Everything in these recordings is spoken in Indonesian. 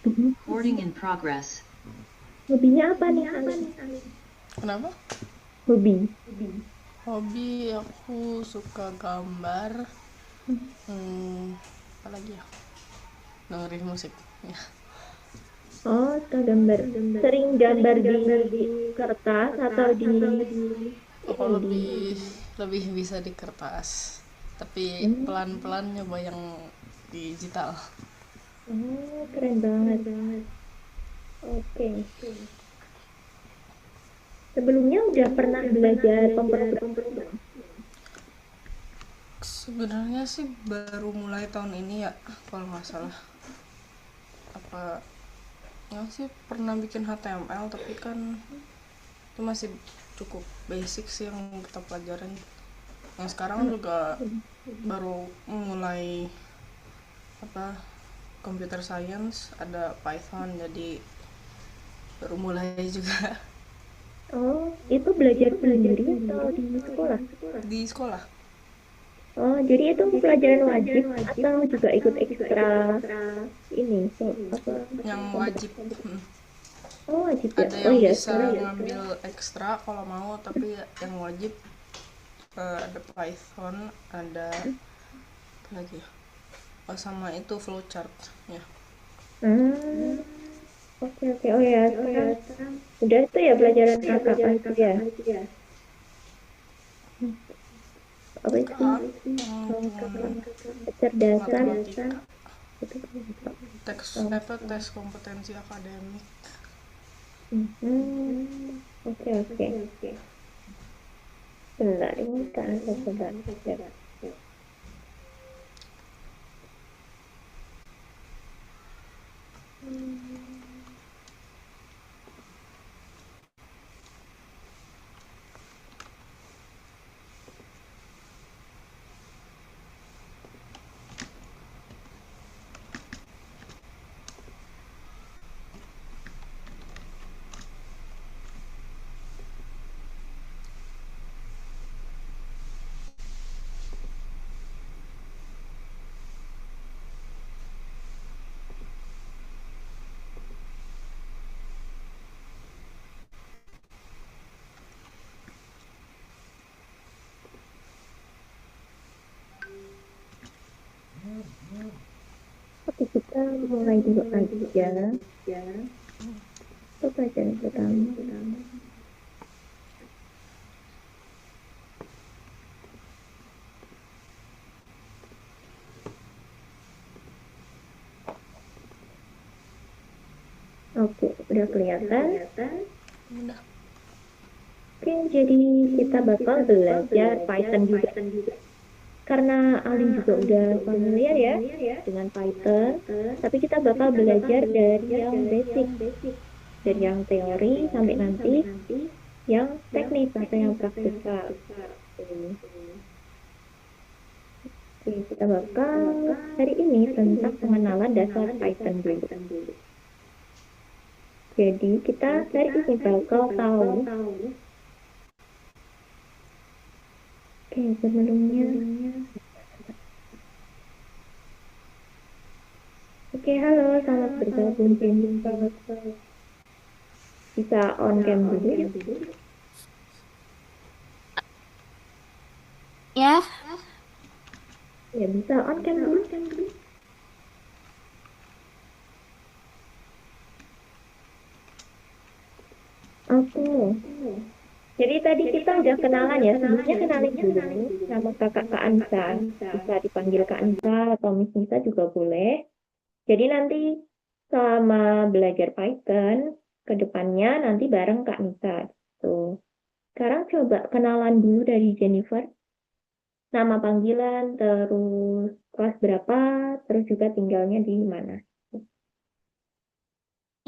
Recording in progress. Hobinya apa nih, Alim? Kenapa? Hobi. Hobi aku suka gambar. Hmm, apa lagi ya? Dengerin musik. Ya. Oh, suka gambar. Sering gambar di kertas atau di Aku ini di. lebih lebih bisa di kertas. Tapi Hmm. pelan-pelan nyoba yang digital. Oh, keren banget. Oke. Sebelumnya udah pernah belajar pemrograman belum? Sebenarnya sih baru mulai tahun ini ya, kalau nggak salah. Apa ya sih pernah bikin HTML tapi kan itu masih cukup basic sih yang kita pelajarin. Yang sekarang Hmm. juga baru mulai apa computer science, ada Python, jadi baru mulai juga. Oh, itu belajar sendiri atau di sekolah? Di sekolah. Oh, jadi itu pelajaran wajib atau juga ikut ekstra ini? Apa Yang wajib. kompetisi? Oh, wajib ya. Ada Oh yang iya, bisa sekarang. ngambil ekstra kalau mau, tapi yang wajib ada Python, ada apa lagi ya, oh sama itu flowchart ya. Hmm, oke oke. Oh ya, sekarang udah itu ya pelajaran KKA itu ya. Hmm, Apa itu sih? KA Oh, cuma kecerdasan matematika, itu kan apa? teks Oh, tes kompetensi akademik. oke oke. Bentar, ini kan saya coba cek. Oke, kita mulai dulu aja. Itu pelajaran pertama. Oke, udah kelihatan. Udah. Oke, jadi kita bakal belajar Python juga. Karena Alin juga udah familiar ya dengan Python, tapi kita bakal belajar dari yang basic, dari yang teori sampai nanti yang teknis atau yang praktikal. Oke, kita bakal hari ini tentang pengenalan dasar Python dulu. Jadi kita dari ini bakal tahu. Oke, sebelumnya. Oke, halo, selamat bergabung Jennifer. Bisa on cam dulu ya? Ya, Ya, bisa on cam dulu. Oke. Jadi tadi kita udah kenalan ya. Sebelumnya kenalin dulu nama kakak Kak Anissa. Bisa dipanggil Kak Anissa atau Miss Nisa juga boleh. Jadi nanti selama belajar Python, ke depannya nanti bareng Kak Nisa. Tuh. Sekarang coba kenalan dulu dari Jennifer. Nama panggilan, terus kelas berapa, terus juga tinggalnya di mana.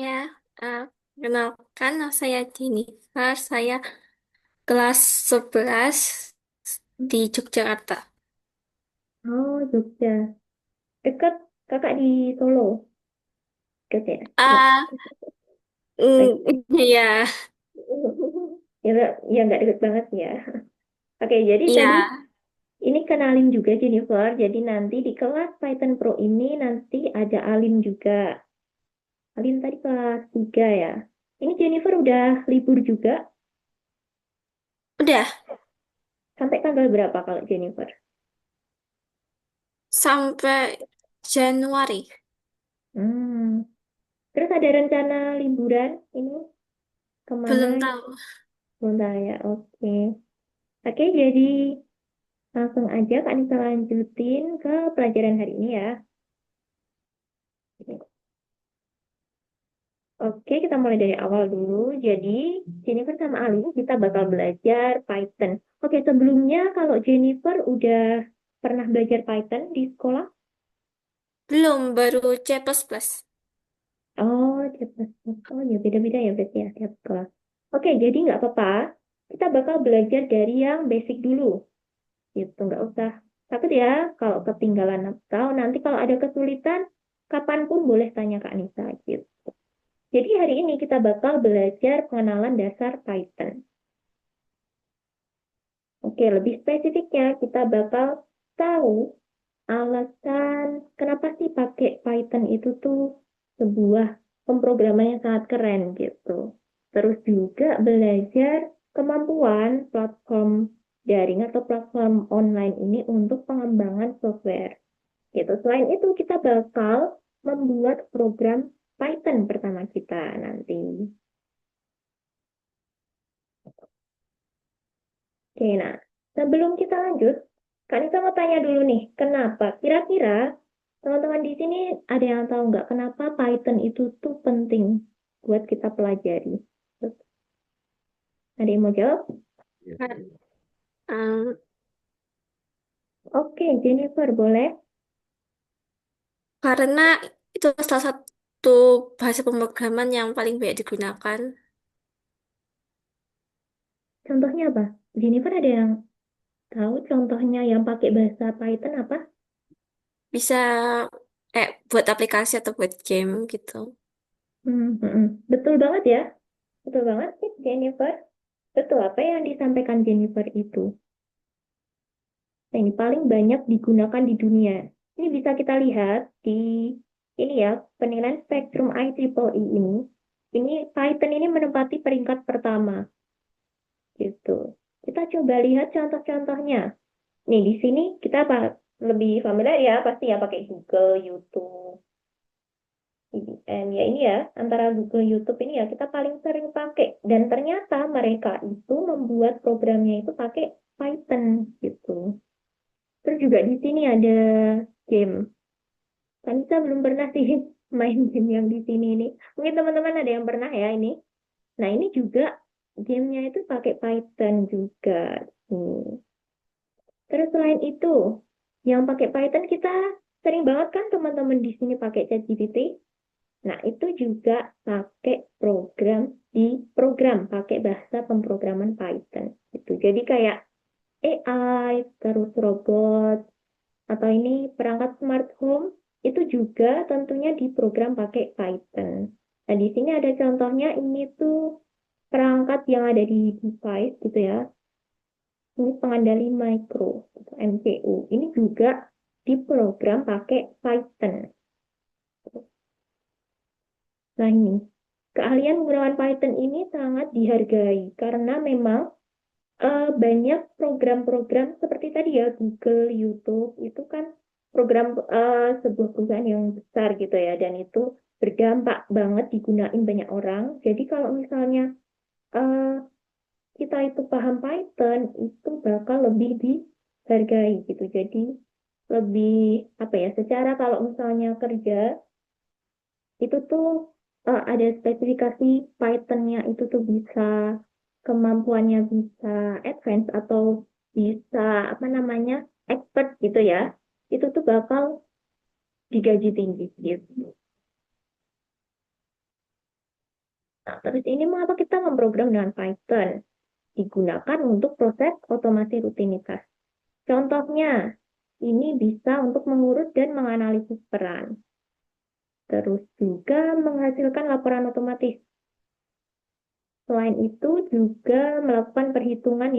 ya. eh, Kenalkan, nama saya Jennifer. Saya kelas 11 di Yogyakarta. Oh, Jogja. Dekat kakak di Solo. Dekat ya? Enggak. Ah, ya, Ya, ya nggak deket banget ya. Oke, jadi tadi ya, ini kenalin juga Jennifer. Jadi nanti di kelas Python Pro ini nanti ada Alim juga. Kalian tadi kelas 3 ya. Ini Jennifer udah libur juga. Udah, Sampai tanggal berapa kalau Jennifer? sampai Januari. Hmm. Terus ada rencana liburan ini kemana? Belum tahu. Belum tahu ya. Oke. Oke, jadi langsung aja Kak Nisa lanjutin ke pelajaran hari ini ya. Oke, kita mulai dari awal dulu. Jadi, Jennifer sama Ali kita bakal belajar Python. Oke, sebelumnya kalau Jennifer udah pernah belajar Python di sekolah? Belum, baru C++. Oh, cepat. Oh, ya beda-beda ya berarti ya tiap sekolah. Oke, jadi nggak apa-apa. Kita bakal belajar dari yang basic dulu. Gitu, nggak usah takut ya kalau ketinggalan atau nanti kalau ada kesulitan, kapanpun boleh tanya Kak Nisa gitu. Jadi hari ini kita bakal belajar pengenalan dasar Python. Oke, lebih spesifiknya kita bakal tahu alasan kenapa sih pakai Python itu tuh sebuah pemrograman yang sangat keren gitu. Terus juga belajar kemampuan platform daring atau platform online ini untuk pengembangan software. Gitu. Selain itu kita bakal membuat program Python pertama kita nanti. Oke, nah sebelum kita lanjut, Kak Nisa mau tanya dulu nih, kenapa kira-kira teman-teman di sini ada yang tahu nggak kenapa Python itu tuh penting buat kita pelajari? Ada yang mau jawab? Um, Oke, Jennifer, boleh? karena itu salah satu bahasa pemrograman yang paling banyak digunakan. Contohnya apa? Jennifer ada yang tahu contohnya yang pakai bahasa Python apa? Bisa buat aplikasi atau buat game gitu. Betul banget ya. Betul banget sih, Jennifer. Betul apa yang disampaikan Jennifer itu. Nah, ini paling banyak digunakan di dunia. Ini bisa kita lihat di ini ya, penilaian spektrum IEEE ini. Ini Python ini menempati peringkat pertama gitu. Kita coba lihat contoh-contohnya. Nih di sini kita lebih familiar ya pasti ya pakai Google, YouTube, IBM ya ini ya antara Google, YouTube ini ya kita paling sering pakai dan ternyata mereka itu membuat programnya itu pakai Python gitu. Terus juga di sini ada game. Kanisa belum pernah sih main game yang di sini ini. Mungkin teman-teman ada yang pernah ya ini. Nah ini juga gamenya itu pakai Python juga. Nih. Terus selain itu, yang pakai Python kita sering banget kan teman-teman di sini pakai ChatGPT. Nah itu juga pakai program pakai bahasa pemrograman Python. Gitu. Jadi kayak AI, terus robot, atau ini perangkat smart home itu juga tentunya diprogram pakai Python. Nah, di sini ada contohnya ini tuh perangkat yang ada di device gitu ya. Ini pengendali mikro, gitu, MCU. Ini juga diprogram pakai Python. Nah, ini keahlian menggunakan Python ini sangat dihargai karena memang banyak program-program seperti tadi ya Google, YouTube itu kan program sebuah perusahaan yang besar gitu ya dan itu berdampak banget digunain banyak orang. Jadi kalau misalnya eh, kita itu paham Python itu bakal lebih dihargai gitu. Jadi lebih apa ya? Secara kalau misalnya kerja itu tuh ada spesifikasi Python-nya itu tuh bisa kemampuannya bisa advance atau bisa apa namanya expert gitu ya itu tuh bakal digaji tinggi gitu. Nah, terus ini mengapa kita memprogram dengan Python? Digunakan untuk proses otomasi rutinitas. Contohnya, ini bisa untuk mengurus dan menganalisis peran. Terus juga menghasilkan laporan otomatis. Selain itu juga melakukan perhitungan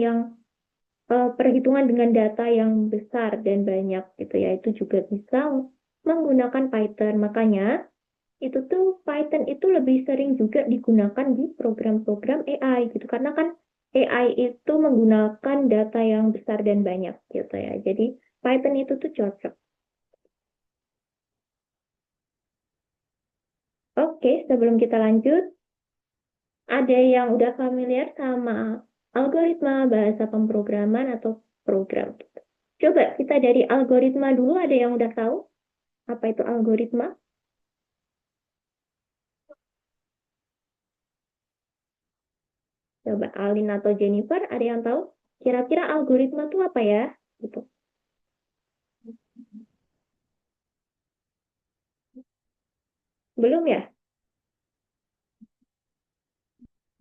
dengan data yang besar dan banyak gitu ya. Itu juga bisa menggunakan Python. Makanya itu tuh Python itu lebih sering juga digunakan di program-program AI gitu. Karena kan AI itu menggunakan data yang besar dan banyak gitu ya. Jadi Python itu tuh cocok. Oke, sebelum kita lanjut, ada yang udah familiar sama algoritma bahasa pemrograman atau program gitu. Coba kita dari algoritma dulu, ada yang udah tahu apa itu algoritma? Coba Alin atau Jennifer, ada yang tahu? Kira-kira algoritma itu apa ya? Gitu. Belum ya?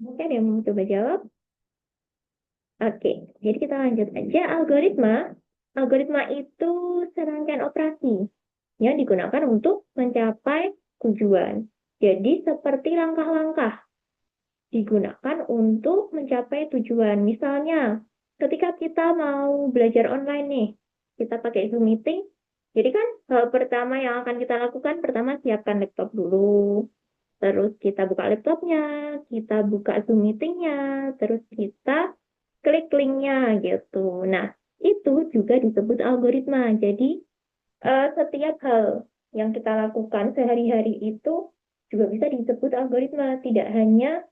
Mungkin ada yang mau coba jawab? Oke, jadi kita lanjut aja. Algoritma itu serangkaian operasi yang digunakan untuk mencapai tujuan. Jadi seperti langkah-langkah digunakan untuk mencapai tujuan. Misalnya, ketika kita mau belajar online nih, kita pakai Zoom Meeting, jadi kan hal pertama yang akan kita lakukan, pertama siapkan laptop dulu, terus kita buka laptopnya, kita buka Zoom Meetingnya, terus kita klik linknya gitu. Nah, itu juga disebut algoritma. Jadi, setiap hal yang kita lakukan sehari-hari itu juga bisa disebut algoritma. Tidak hanya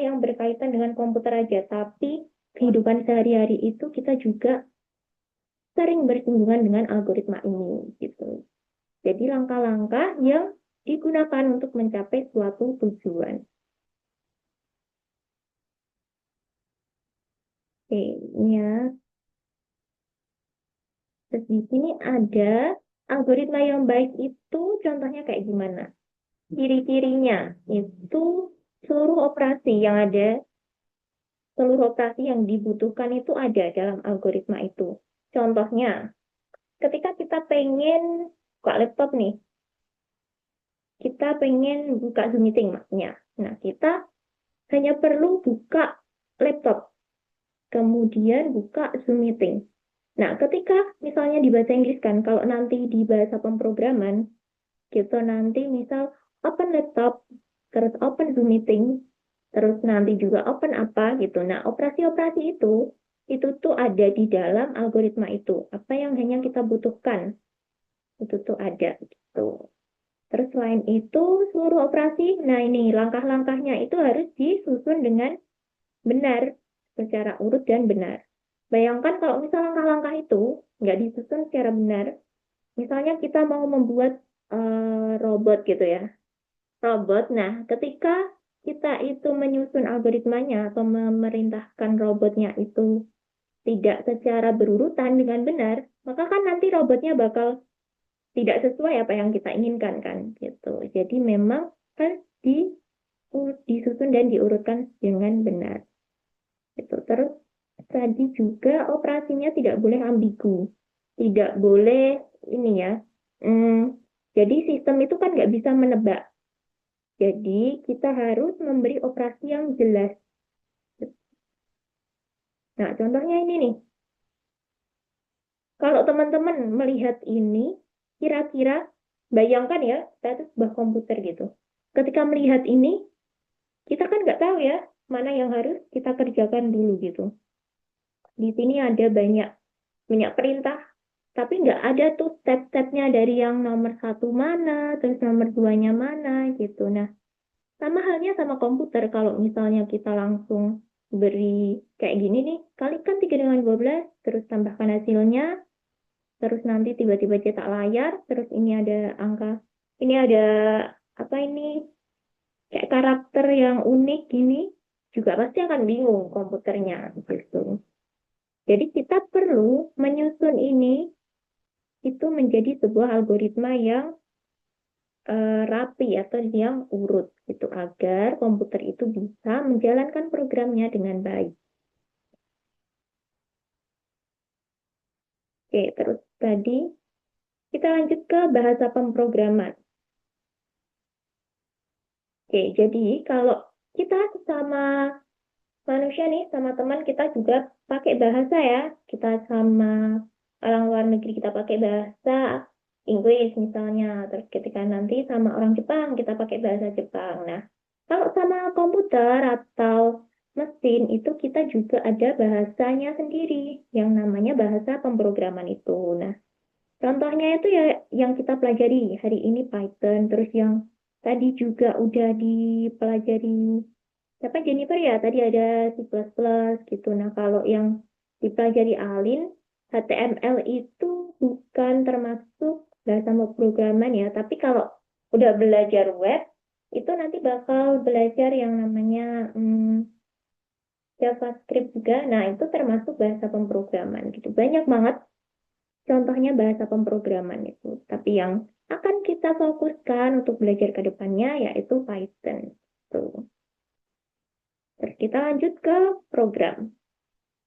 yang berkaitan dengan komputer aja, tapi kehidupan sehari-hari itu kita juga sering bersinggungan dengan algoritma ini gitu. Jadi langkah-langkah yang digunakan untuk mencapai suatu tujuan. Oke, ini ya. Terus di sini ada algoritma yang baik itu contohnya kayak gimana? Ciri-cirinya itu seluruh operasi yang ada, seluruh operasi yang dibutuhkan itu ada dalam algoritma itu. Contohnya, ketika kita pengen buka laptop nih, kita pengen buka Zoom meeting maksudnya. Nah, kita hanya perlu buka laptop, kemudian buka Zoom meeting. Nah, ketika misalnya di bahasa Inggris kan, kalau nanti di bahasa pemrograman, gitu nanti misal open laptop, terus open Zoom meeting, terus nanti juga open apa gitu. Nah, operasi-operasi itu tuh ada di dalam algoritma itu. Apa yang hanya kita butuhkan, itu tuh ada gitu. Terus selain itu, seluruh operasi, nah ini langkah-langkahnya itu harus disusun dengan benar, secara urut dan benar. Bayangkan kalau misal langkah-langkah itu nggak disusun secara benar, misalnya kita mau membuat robot gitu ya, robot. Nah, ketika kita itu menyusun algoritmanya atau memerintahkan robotnya itu tidak secara berurutan dengan benar, maka kan nanti robotnya bakal tidak sesuai apa yang kita inginkan kan gitu. Jadi memang harus disusun dan diurutkan dengan benar. Gitu. Terus tadi juga operasinya tidak boleh ambigu, tidak boleh ini ya. Jadi sistem itu kan nggak bisa menebak. Jadi kita harus memberi operasi yang jelas. Nah, contohnya ini nih. Kalau teman-teman melihat ini, kira-kira bayangkan ya, kita itu sebuah komputer gitu. Ketika melihat ini, kita kan nggak tahu ya, mana yang harus kita kerjakan dulu gitu. Di sini ada banyak perintah, tapi nggak ada tuh step-stepnya dari yang nomor satu mana, terus nomor duanya mana gitu. Nah, sama halnya sama komputer, kalau misalnya kita langsung beri kayak gini nih, kalikan 3 dengan 12, terus tambahkan hasilnya, terus nanti tiba-tiba cetak layar, terus ini ada angka, ini ada apa ini, kayak karakter yang unik gini, juga pasti akan bingung komputernya gitu. Jadi kita perlu menyusun ini itu menjadi sebuah algoritma yang rapi atau yang urut gitu agar komputer itu bisa menjalankan programnya dengan baik. Oke, terus tadi kita lanjut ke bahasa pemrograman. Oke, jadi kalau kita sama manusia nih, sama teman kita juga pakai bahasa ya. Kita sama orang luar negeri kita pakai bahasa, Inggris misalnya. Terus ketika nanti sama orang Jepang, kita pakai bahasa Jepang. Nah, kalau sama komputer atau mesin, itu kita juga ada bahasanya sendiri, yang namanya bahasa pemrograman itu. Nah, contohnya itu ya yang kita pelajari hari ini Python, terus yang tadi juga udah dipelajari siapa Jennifer ya, tadi ada C++ gitu. Nah, kalau yang dipelajari Alin, HTML itu bukan termasuk bahasa pemrograman ya, tapi kalau udah belajar web, itu nanti bakal belajar yang namanya JavaScript juga. Nah, itu termasuk bahasa pemrograman gitu. Banyak banget contohnya bahasa pemrograman itu. Tapi yang akan kita fokuskan untuk belajar ke depannya yaitu Python. Tuh. Terus kita lanjut ke program.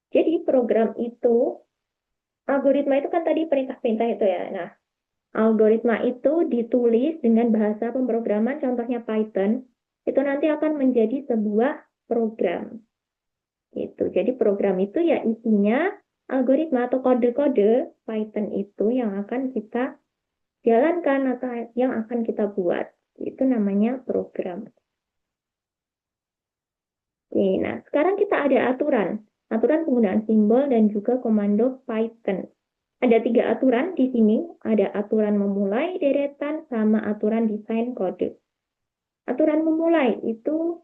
Jadi program itu, algoritma itu kan tadi perintah-perintah itu ya. Nah, algoritma itu ditulis dengan bahasa pemrograman, contohnya Python, itu nanti akan menjadi sebuah program. Gitu. Jadi program itu ya isinya algoritma atau kode-kode Python itu yang akan kita jalankan atau yang akan kita buat. Itu namanya program. Oke, nah sekarang kita ada aturan. Aturan penggunaan simbol dan juga komando Python. Ada 3 aturan di sini. Ada aturan memulai, deretan, sama aturan desain kode. Aturan memulai itu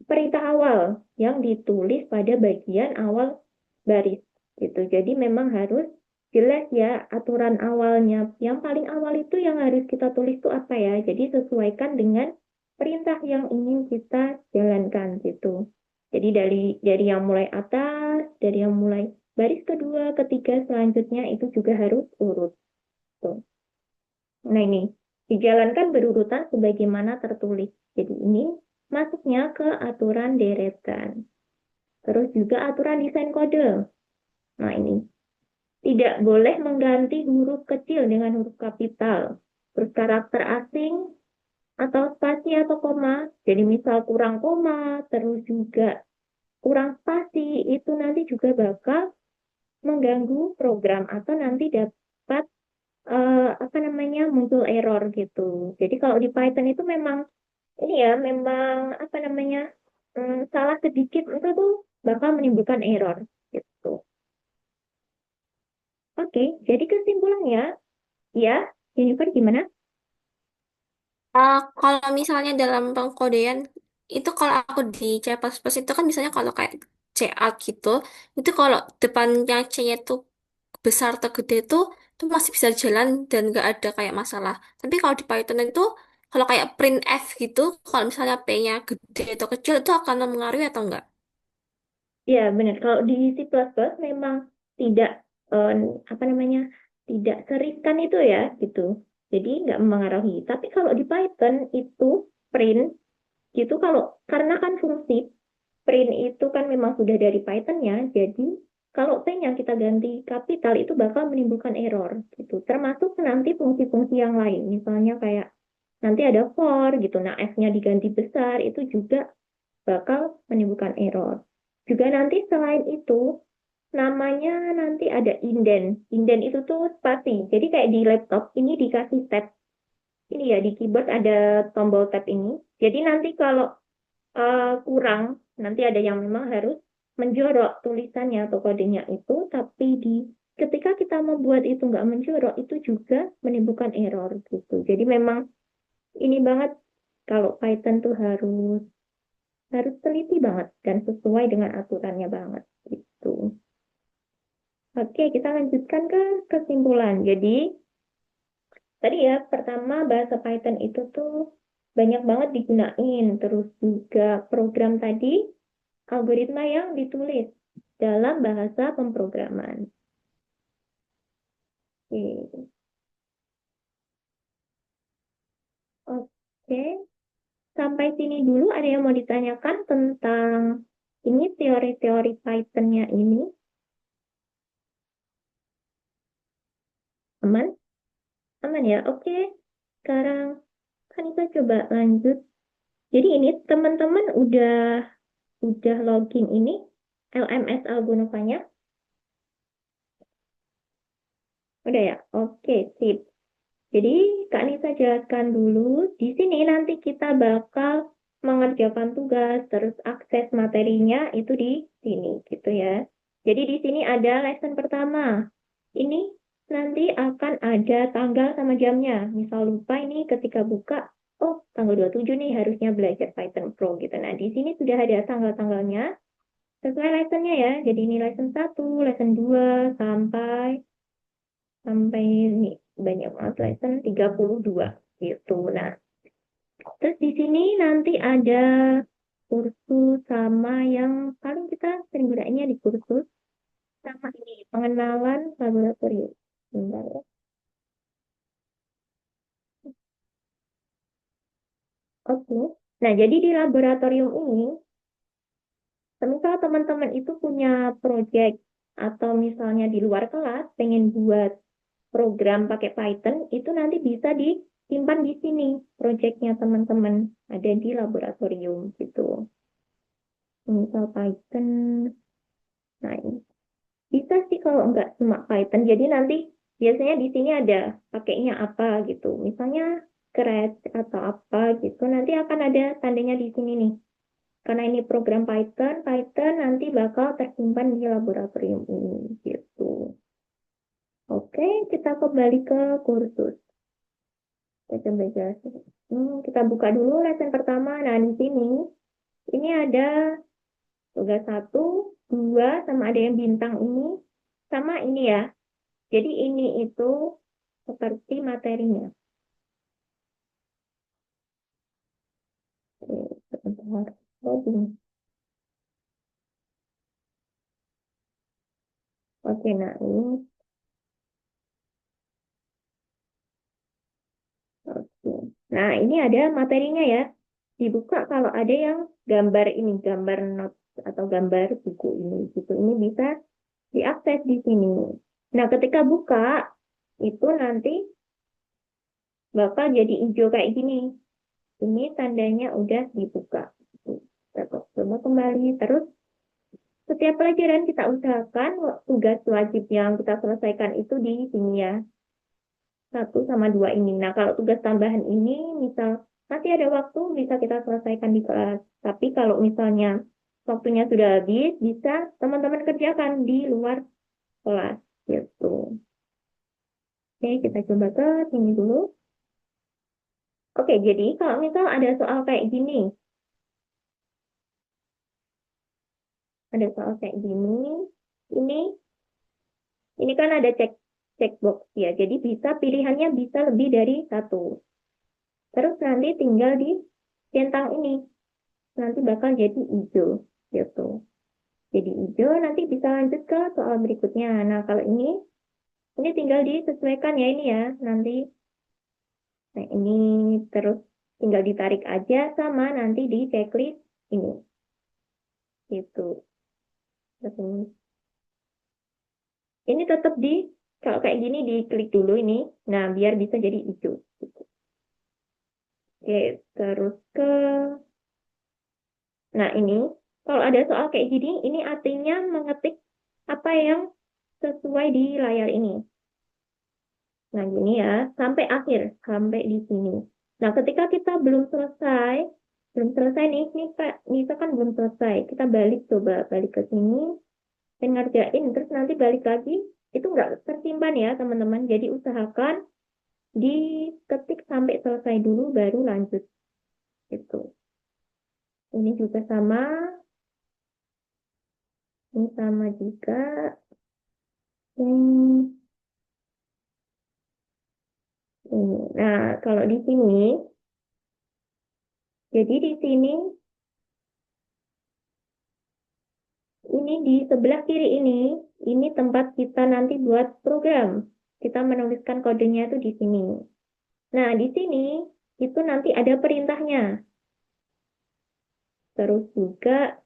perintah awal yang ditulis pada bagian awal baris. Gitu. Jadi memang harus jelas ya aturan awalnya. Yang paling awal itu yang harus kita tulis itu apa ya. Jadi sesuaikan dengan perintah yang ingin kita jalankan gitu. Jadi dari yang mulai atas, dari yang mulai baris kedua, ketiga, selanjutnya itu juga harus urut. Tuh. Nah ini dijalankan berurutan sebagaimana tertulis. Jadi ini masuknya ke aturan deretan. Terus juga aturan desain kode. Nah ini tidak boleh mengganti huruf kecil dengan huruf kapital. Terus karakter asing atau spasi atau koma. Jadi misal kurang koma, terus juga kurang spasi, itu nanti juga bakal mengganggu program atau nanti dapat apa namanya muncul error gitu. Jadi kalau di Python itu memang ini ya memang apa namanya salah sedikit itu tuh bakal menimbulkan error gitu. Oke, jadi kesimpulannya ya Jennifer gimana? Kalau misalnya dalam pengkodean itu kalau aku di C++ itu kan misalnya kalau kayak C alt gitu, itu kalau depannya C-nya itu besar atau gede itu masih bisa jalan dan nggak ada kayak masalah. Tapi kalau di Python itu kalau kayak print F gitu, kalau misalnya P-nya gede atau kecil itu akan mempengaruhi atau enggak? Ya, benar. Kalau di C++ memang tidak eh, apa namanya? Tidak seriskan itu ya, gitu. Jadi nggak mempengaruhi. Tapi kalau di Python itu print gitu kalau karena kan fungsi print itu kan memang sudah dari Python-nya, jadi kalau P-nya kita ganti kapital itu bakal menimbulkan error gitu. Termasuk nanti fungsi-fungsi yang lain, misalnya kayak nanti ada for gitu. Nah, F-nya diganti besar itu juga bakal menimbulkan error. Juga nanti selain itu, namanya nanti ada indent. Indent itu tuh spasi. Jadi kayak di laptop ini dikasih tab. Ini ya di keyboard ada tombol tab ini. Jadi nanti kalau kurang, nanti ada yang memang harus menjorok tulisannya atau kodenya itu, tapi ketika kita membuat itu nggak menjorok, itu juga menimbulkan error gitu. Jadi memang ini banget kalau Python tuh harus harus teliti banget dan sesuai dengan aturannya banget gitu. Oke, kita lanjutkan ke kesimpulan. Jadi, tadi ya, pertama bahasa Python itu tuh banyak banget digunain. Terus juga program tadi, algoritma yang ditulis dalam bahasa pemrograman. Oke, oke. Sampai sini dulu ada yang mau ditanyakan tentang ini teori-teori Python-nya ini. Aman? Aman ya? Oke. Sekarang kan kita coba lanjut. Jadi ini teman-teman udah login ini LMS Algonovanya? Udah ya? Oke, sip. Jadi Kak Nisa jelaskan dulu. Di sini nanti kita bakal mengerjakan tugas, terus akses materinya itu di sini gitu ya. Jadi di sini ada lesson pertama. Ini nanti akan ada tanggal sama jamnya. Misal lupa ini ketika buka, oh tanggal 27 nih harusnya belajar Python Pro gitu. Nah di sini sudah ada tanggal-tanggalnya sesuai lessonnya ya. Jadi ini lesson 1, lesson 2 sampai sampai ini banyak banget lesson 32 gitu. Nah, terus di sini nanti ada kursus sama yang paling kita sering gunainnya di kursus sama ini pengenalan laboratorium. Bentar ya. Oke. Nah, jadi di laboratorium ini, misal teman-teman itu punya project atau misalnya di luar kelas pengen buat program pakai Python, itu nanti bisa disimpan di sini projectnya teman-teman. Ada di laboratorium gitu. Misal Python, nah ini. Bisa sih kalau nggak cuma Python. Jadi nanti biasanya di sini ada pakainya apa gitu. Misalnya Scratch atau apa gitu. Nanti akan ada tandanya di sini nih. Karena ini program Python, Python nanti bakal tersimpan di laboratorium ini gitu. Oke, kita kembali ke kursus. Kita coba jelasin. Kita buka dulu lesson pertama. Nah, di sini ini ada tugas 1, 2, sama ada yang bintang ini. Sama ini ya. Jadi ini itu seperti materinya. Oke, sebentar. Loading. Oke, nah ini. Oke. Nah, ini ada materinya ya. Dibuka kalau ada yang gambar ini, gambar notes atau gambar buku ini gitu. Ini bisa diakses di sini. Nah, ketika buka itu nanti bakal jadi hijau kayak gini. Ini tandanya udah dibuka. Kita coba kembali. Terus setiap pelajaran kita usahakan tugas wajib yang kita selesaikan itu di sini ya. 1 sama 2 ini. Nah, kalau tugas tambahan ini, misal nanti ada waktu bisa kita selesaikan di kelas. Tapi kalau misalnya waktunya sudah habis, bisa teman-teman kerjakan di luar kelas gitu. Oke, kita coba ke sini dulu. Oke, jadi kalau misal ada soal kayak gini, ini ini kan ada checkbox ya. Jadi bisa pilihannya bisa lebih dari satu. Terus nanti tinggal di centang ini. Nanti bakal jadi hijau gitu. Jadi hijau nanti bisa lanjut ke soal berikutnya. Nah, kalau ini tinggal disesuaikan ya ini ya. Nanti nah ini terus tinggal ditarik aja sama nanti di checklist ini. Gitu. Terus ini tetap kalau kayak gini diklik dulu ini. Nah, biar bisa jadi hijau. Gitu. Oke, terus nah ini kalau ada soal kayak gini, ini artinya mengetik apa yang sesuai di layar ini. Nah, gini ya, sampai akhir, sampai di sini. Nah, ketika kita belum selesai nih, Kak Nisa kan belum selesai. Kita coba balik ke sini, dan ngerjain, terus nanti balik lagi, itu nggak tersimpan ya, teman-teman. Jadi usahakan diketik sampai selesai dulu, baru lanjut. Gitu. Ini juga sama. Ini sama juga. Hmm, ini. Nah, kalau di sini, jadi di sini, ini di sebelah kiri ini tempat kita nanti buat program. Kita menuliskan kodenya itu di sini. Nah, di sini itu nanti ada perintahnya. Terus juga,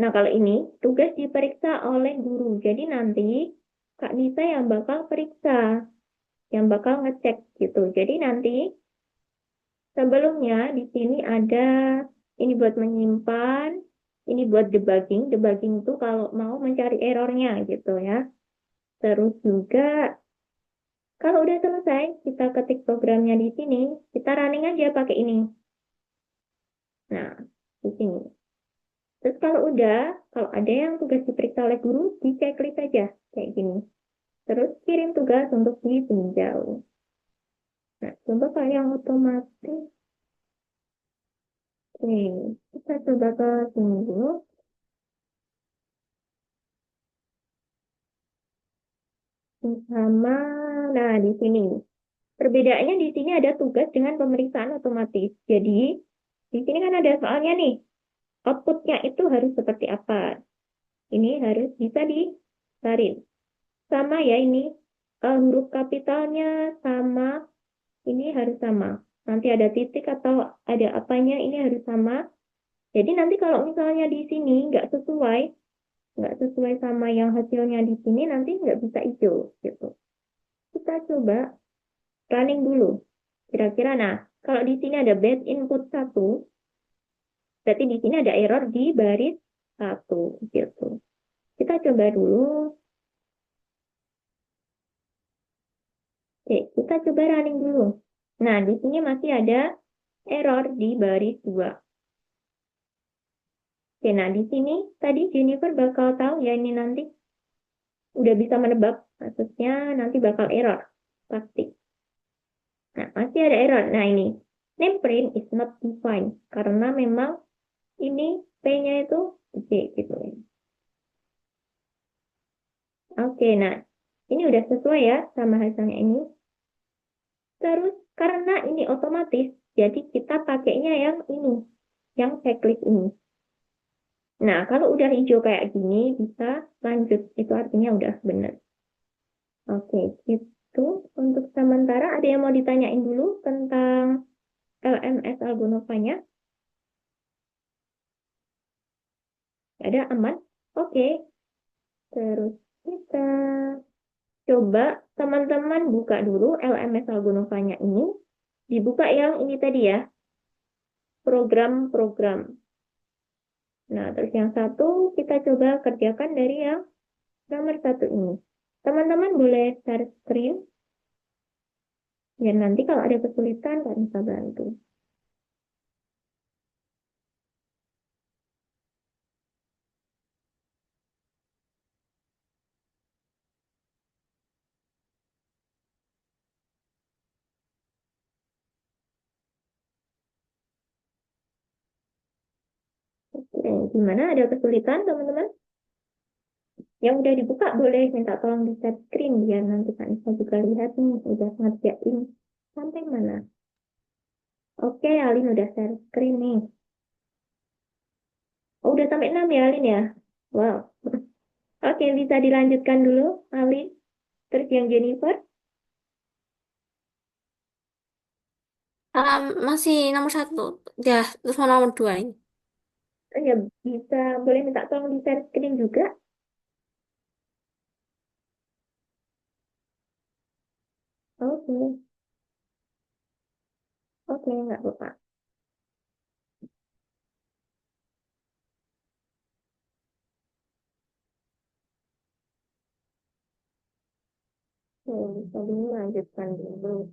nah kalau ini tugas diperiksa oleh guru. Jadi nanti Kak Nisa yang bakal periksa, yang bakal ngecek gitu. Jadi nanti sebelumnya di sini ada ini buat menyimpan, ini buat debugging. Debugging itu kalau mau mencari errornya gitu ya. Terus juga Kalau udah selesai, kita ketik programnya di sini, kita running aja pakai ini. Nah, di sini. Terus kalau ada yang tugas diperiksa oleh guru, di checklist aja, kayak gini. Terus kirim tugas untuk ditinjau. Nah, coba kalau yang otomatis, nih, kita coba ke sini dulu. Sama, nah di sini. Perbedaannya di sini ada tugas dengan pemeriksaan otomatis. Jadi, di sini kan ada soalnya nih, outputnya itu harus seperti apa. Ini harus bisa dicari. Sama ya ini, huruf kapitalnya sama, ini harus sama. Nanti ada titik atau ada apanya, ini harus sama. Jadi nanti kalau misalnya di sini nggak sesuai sama yang hasilnya di sini, nanti nggak bisa hijau gitu. Kita coba running dulu. Kira-kira, nah, kalau di sini ada bad input 1, berarti di sini ada error di baris 1 gitu. Kita coba dulu. Oke, kita coba running dulu. Nah, di sini masih ada error di baris 2. Oke, nah di sini tadi Jennifer bakal tahu ya ini nanti udah bisa menebak, maksudnya nanti bakal error pasti. Nah, masih ada error. Nah, ini name print is not defined karena memang ini P-nya itu J gitu ya. Oke, nah ini udah sesuai ya sama hasilnya ini. Terus karena ini otomatis, jadi kita pakainya yang ini, yang checklist ini. Nah, kalau udah hijau kayak gini, bisa lanjut. Itu artinya udah benar. Oke, itu untuk sementara ada yang mau ditanyain dulu tentang LMS Algonovanya? Ada aman? Oke, terus kita coba teman-teman buka dulu LMS Algonovanya ini. Dibuka yang ini tadi ya, program-program. Nah, terus yang satu kita coba kerjakan dari yang nomor satu ini. Teman-teman boleh share screen, ya nanti kalau ada kesulitan Kak bisa bantu. Oke, gimana? Ada kesulitan teman-teman? Yang udah dibuka boleh minta tolong di share screen biar nanti Kak Nisa juga lihat nih udah ngerjain sampai mana. Oke, Alin udah share screen nih. Oh, udah sampai 6 ya Alin ya? Wow. Oke, bisa dilanjutkan dulu Alin. Terus yang Jennifer? Masih nomor satu. Ya, terus mau nomor dua ini. Oh, ya bisa, boleh minta tolong di share screen juga. Oke, oke, nggak apa-apa. Oke, bisa dulu lanjutkan dulu.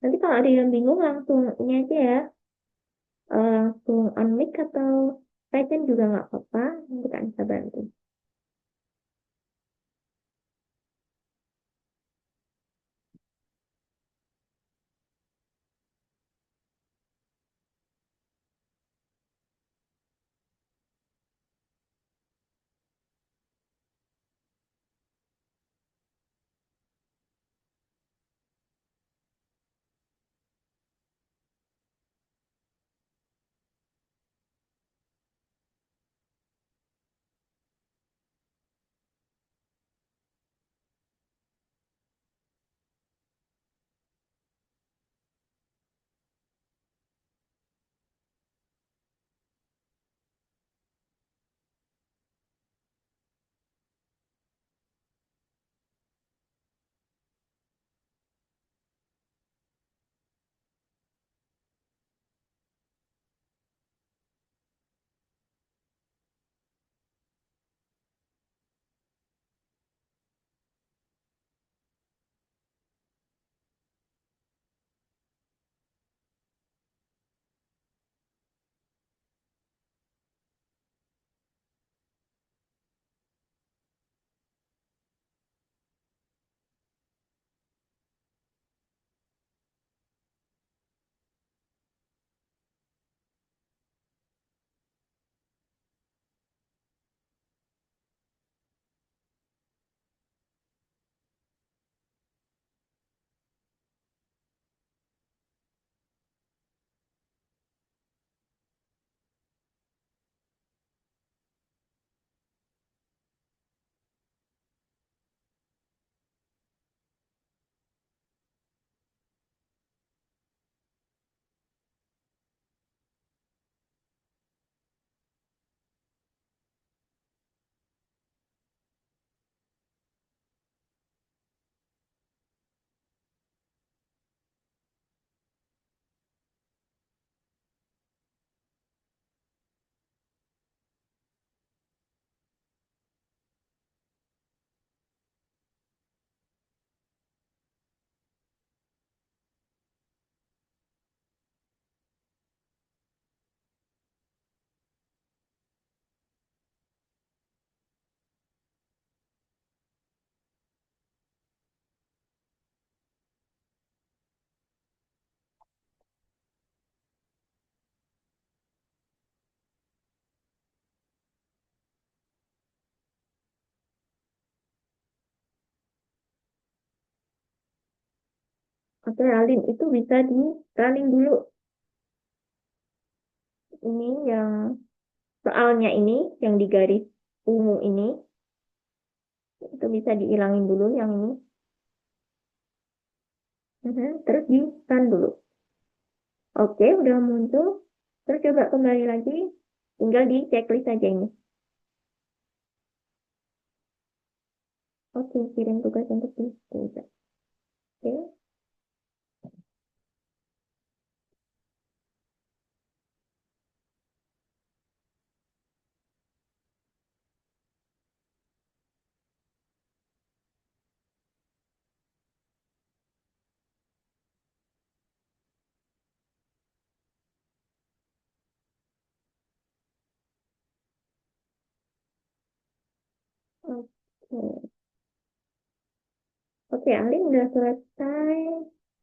Nanti kalau ada yang bingung langsung ini aja ya. Langsung on mic atau Titan juga nggak apa-apa. Nanti kan bisa bantu. Oke, Alin, itu bisa di running dulu. Ini yang soalnya ini, yang di garis ungu ini, itu bisa dihilangin dulu yang ini. Terus di run dulu. Oke, udah muncul. Terus coba kembali lagi. Tinggal di checklist aja ini. Oke, kirim tugas untuk di tugas. Oke. Oke. Oke, Alin udah selesai.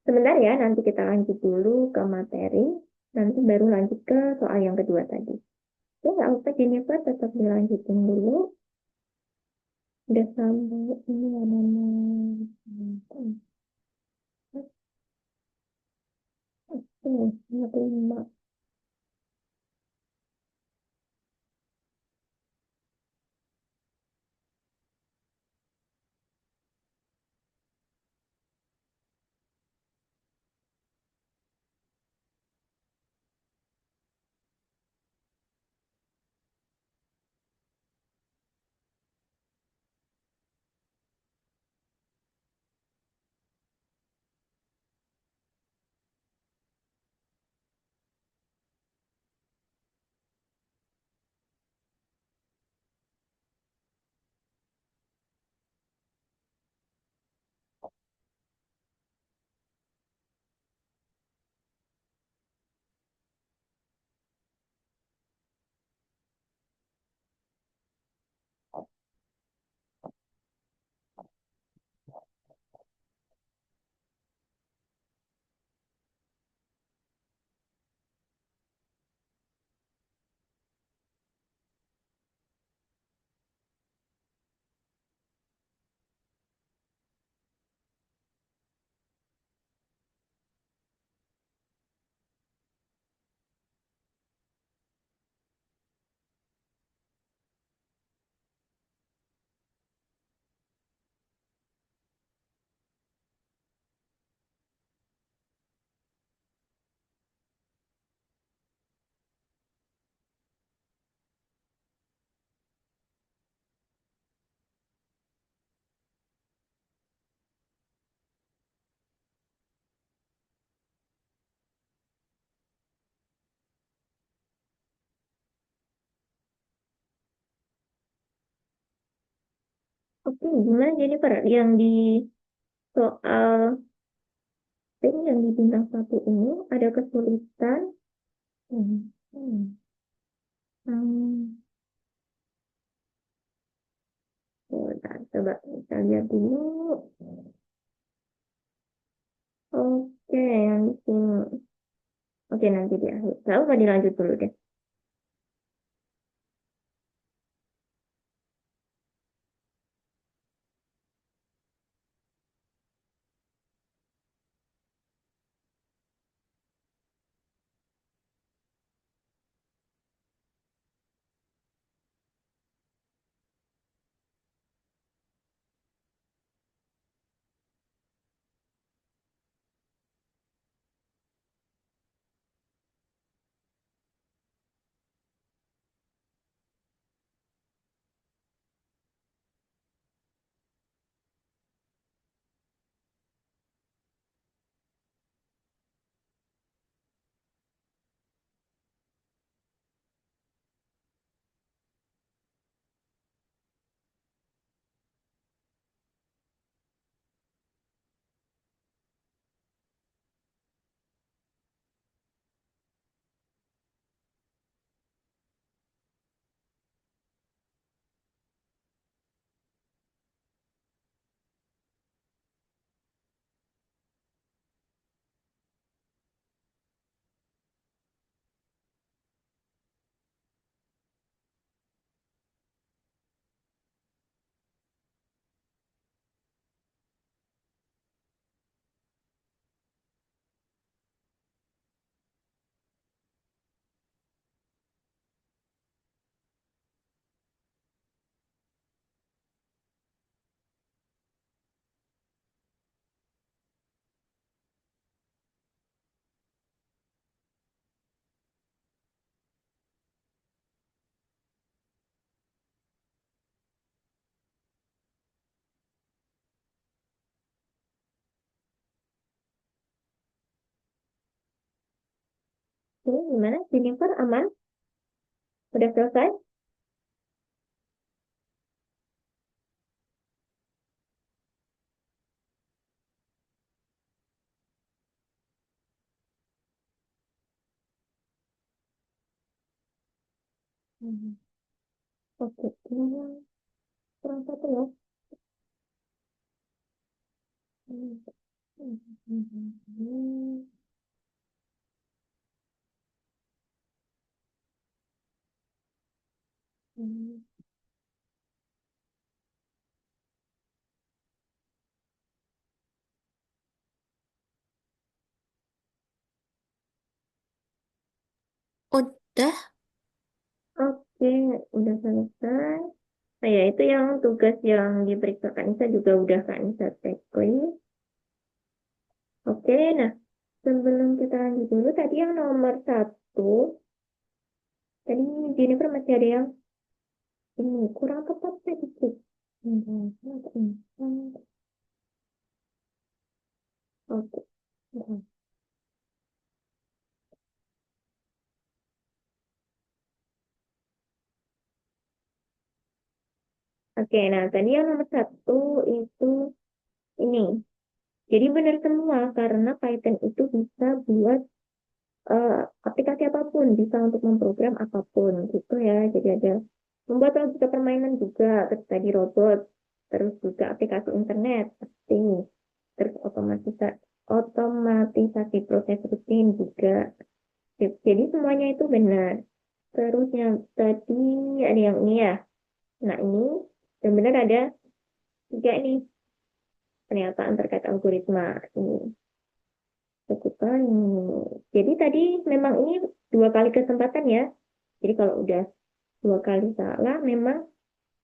Sebentar ya, nanti kita lanjut dulu ke materi. Nanti baru lanjut ke soal yang kedua tadi. Oke, nggak apa Jennifer, tetap dilanjutin dulu. Udah sampai ini ya, namanya. Oke, 55. Oke, gimana Jennifer? Yang di soal tim yang di bintang satu ini ada kesulitan. Hmm, hmm, hmm. Bentar, coba kita lihat dulu. Oke, yang di sini. Oke, nanti di akhir. Lalu apa dilanjut dulu deh. Oke, gimana? Jennifer aman? Udah selesai? Hmm. Oke, gimana? Kurang satu ya. Hmm. Hmm. Hmm. Hmm. Hmm. Udah. Oke, udah selesai. Nah, ya itu yang tugas yang diperiksa Kak Nisa juga udah Kak Nisa checklist. Oke, nah sebelum kita lanjut dulu, tadi yang nomor satu, tadi Jennifer masih ada yang ini kurang tepat sedikit. Hmm. Oke. Oke, nah tadi yang nomor satu itu ini. Jadi benar semua karena Python itu bisa buat eh, aplikasi apapun, bisa untuk memprogram apapun gitu ya. Jadi ada membuat logika permainan juga, terus tadi robot, terus juga aplikasi internet, pasti, terus otomatisasi proses rutin juga. Jadi semuanya itu benar. Terus yang tadi ada yang ini ya. Nah ini benar-benar ada tiga ini pernyataan terkait algoritma ini. Lakukan. Jadi tadi memang ini dua kali kesempatan ya. Jadi kalau udah dua kali salah, memang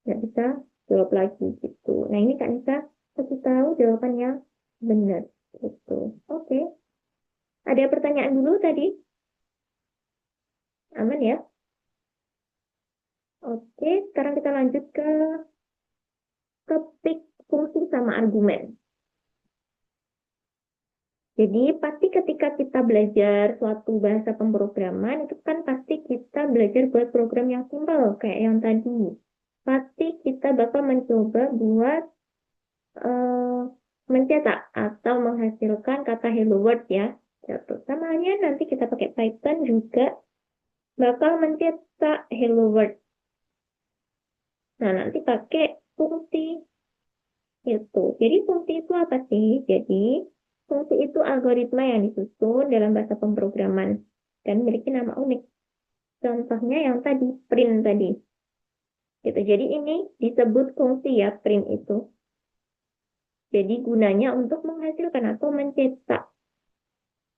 nggak bisa jawab lagi gitu. Nah ini Kak Nisa kasih tahu jawabannya benar gitu. Oke. Ada pertanyaan dulu tadi? Aman ya? Oke. Sekarang kita lanjut ke topik fungsi sama argumen. Jadi pasti ketika kita belajar suatu bahasa pemrograman itu kan pasti kita belajar buat program yang simpel kayak yang tadi. Pasti kita bakal mencoba buat eh, mencetak atau menghasilkan kata hello world ya. Jatuh. Sama halnya nanti kita pakai Python juga bakal mencetak hello world. Nah, nanti pakai fungsi itu. Jadi fungsi itu apa sih? Jadi fungsi itu algoritma yang disusun dalam bahasa pemrograman dan memiliki nama unik. Contohnya yang tadi, print tadi. Gitu. Jadi ini disebut fungsi ya, print itu. Jadi gunanya untuk menghasilkan atau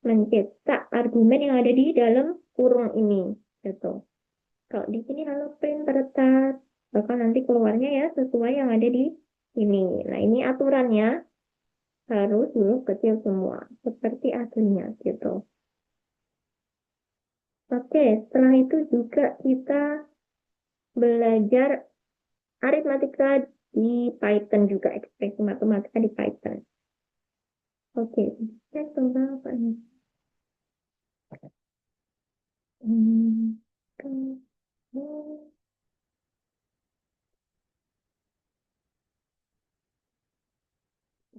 mencetak argumen yang ada di dalam kurung ini. Gitu. Kalau di sini halo print terletak, bakal nanti keluarnya ya sesuai yang ada di sini. Nah, ini aturannya harus huruf kecil semua, seperti aslinya gitu. Oke, setelah itu juga kita belajar aritmatika di Python juga, ekspresi matematika di Python. Oke, saya coba apa nih? Hmm,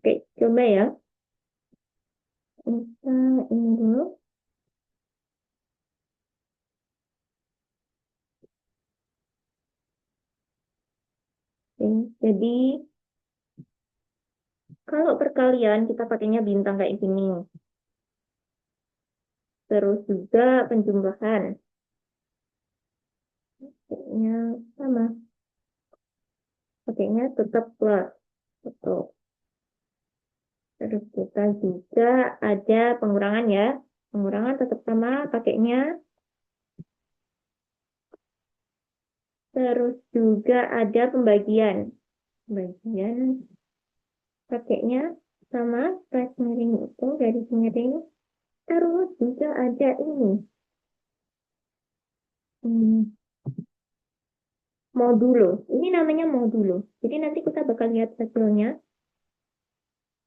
Oke, coba ya. Kita ini dulu. Oke, jadi kalau perkalian kita pakainya bintang kayak gini. Terus juga penjumlahan. Pakainya sama. Pakainya tetap plus. Betul. Terus kita juga ada pengurangan ya. Pengurangan tetap sama pakainya. Terus juga ada pembagian. Pembagian pakainya sama garis miring itu, garis miring. Terus juga ada ini. Hmm, modulo. Ini namanya modulo. Jadi nanti kita bakal lihat hasilnya.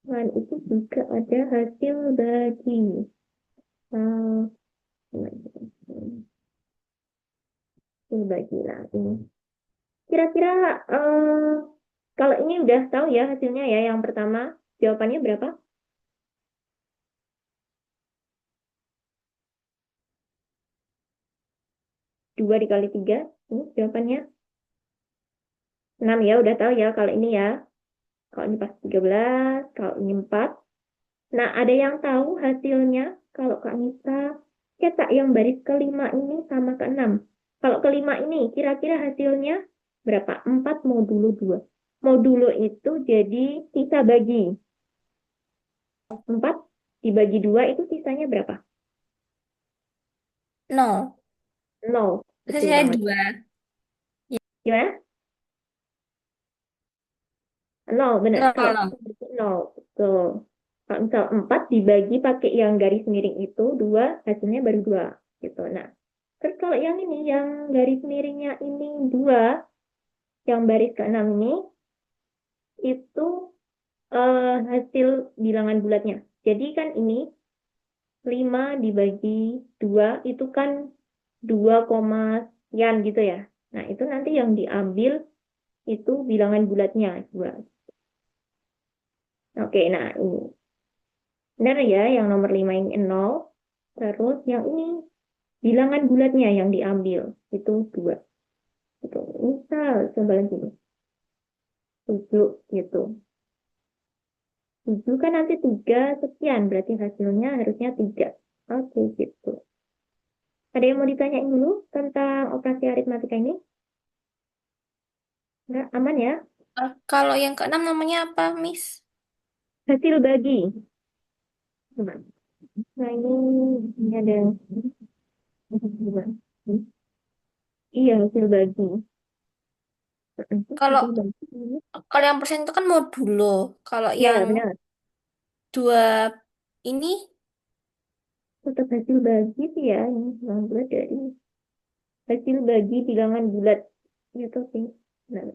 Dan itu juga ada hasil bagi. Nah, Ini bagilah ini. Kira-kira kalau ini udah tahu ya hasilnya ya, yang pertama jawabannya berapa? 2 dikali 3, ini jawabannya 6 ya, udah tahu ya kalau ini ya. Kalau ini pas 13, kalau ini 4. Nah, ada yang tahu hasilnya kalau Kak Nisa cetak yang baris kelima ini sama ke-6. Kalau kelima ini kira-kira hasilnya berapa? 4 modulo 2. Modulo itu jadi sisa bagi. 4 dibagi 2 itu sisanya berapa? 0. 0. Terus Betul saya banget. 2. Gimana? 0, benar. 0, Kalau 0. 0, betul. Kalau misal 4 dibagi pakai yang garis miring itu, 2, hasilnya baru 2. Gitu. Nah, terus kalau yang ini, yang garis miringnya ini 2, yang baris ke-6 ini, itu hasil bilangan bulatnya. Jadi kan ini 5 dibagi 2 itu kan 2, sekian gitu ya. Nah, itu nanti yang diambil itu bilangan bulatnya 2. Oke, nah ini. Benar ya, yang nomor 5 ini 0. Terus yang ini bilangan bulatnya yang diambil itu 2. Gitu. Misal sebelah sini. 7 gitu. 7 kan nanti 3 sekian, berarti hasilnya harusnya 3. Oke, gitu. Ada yang mau ditanyain dulu tentang operasi aritmatika ini? Enggak, aman ya? Kalau yang ke-6 namanya apa, Miss? Hasil bagi. Coba. Nah, ini ada. Coba. Iya, hasil bagi. Kalau Hasil bagi. kalau yang persen itu kan modulo. Kalau Ya, yang benar. 2 ini Tetap hasil bagi sih ya. Ini yang bulat dari hasil bagi bilangan bulat. Gitu sih. Nah,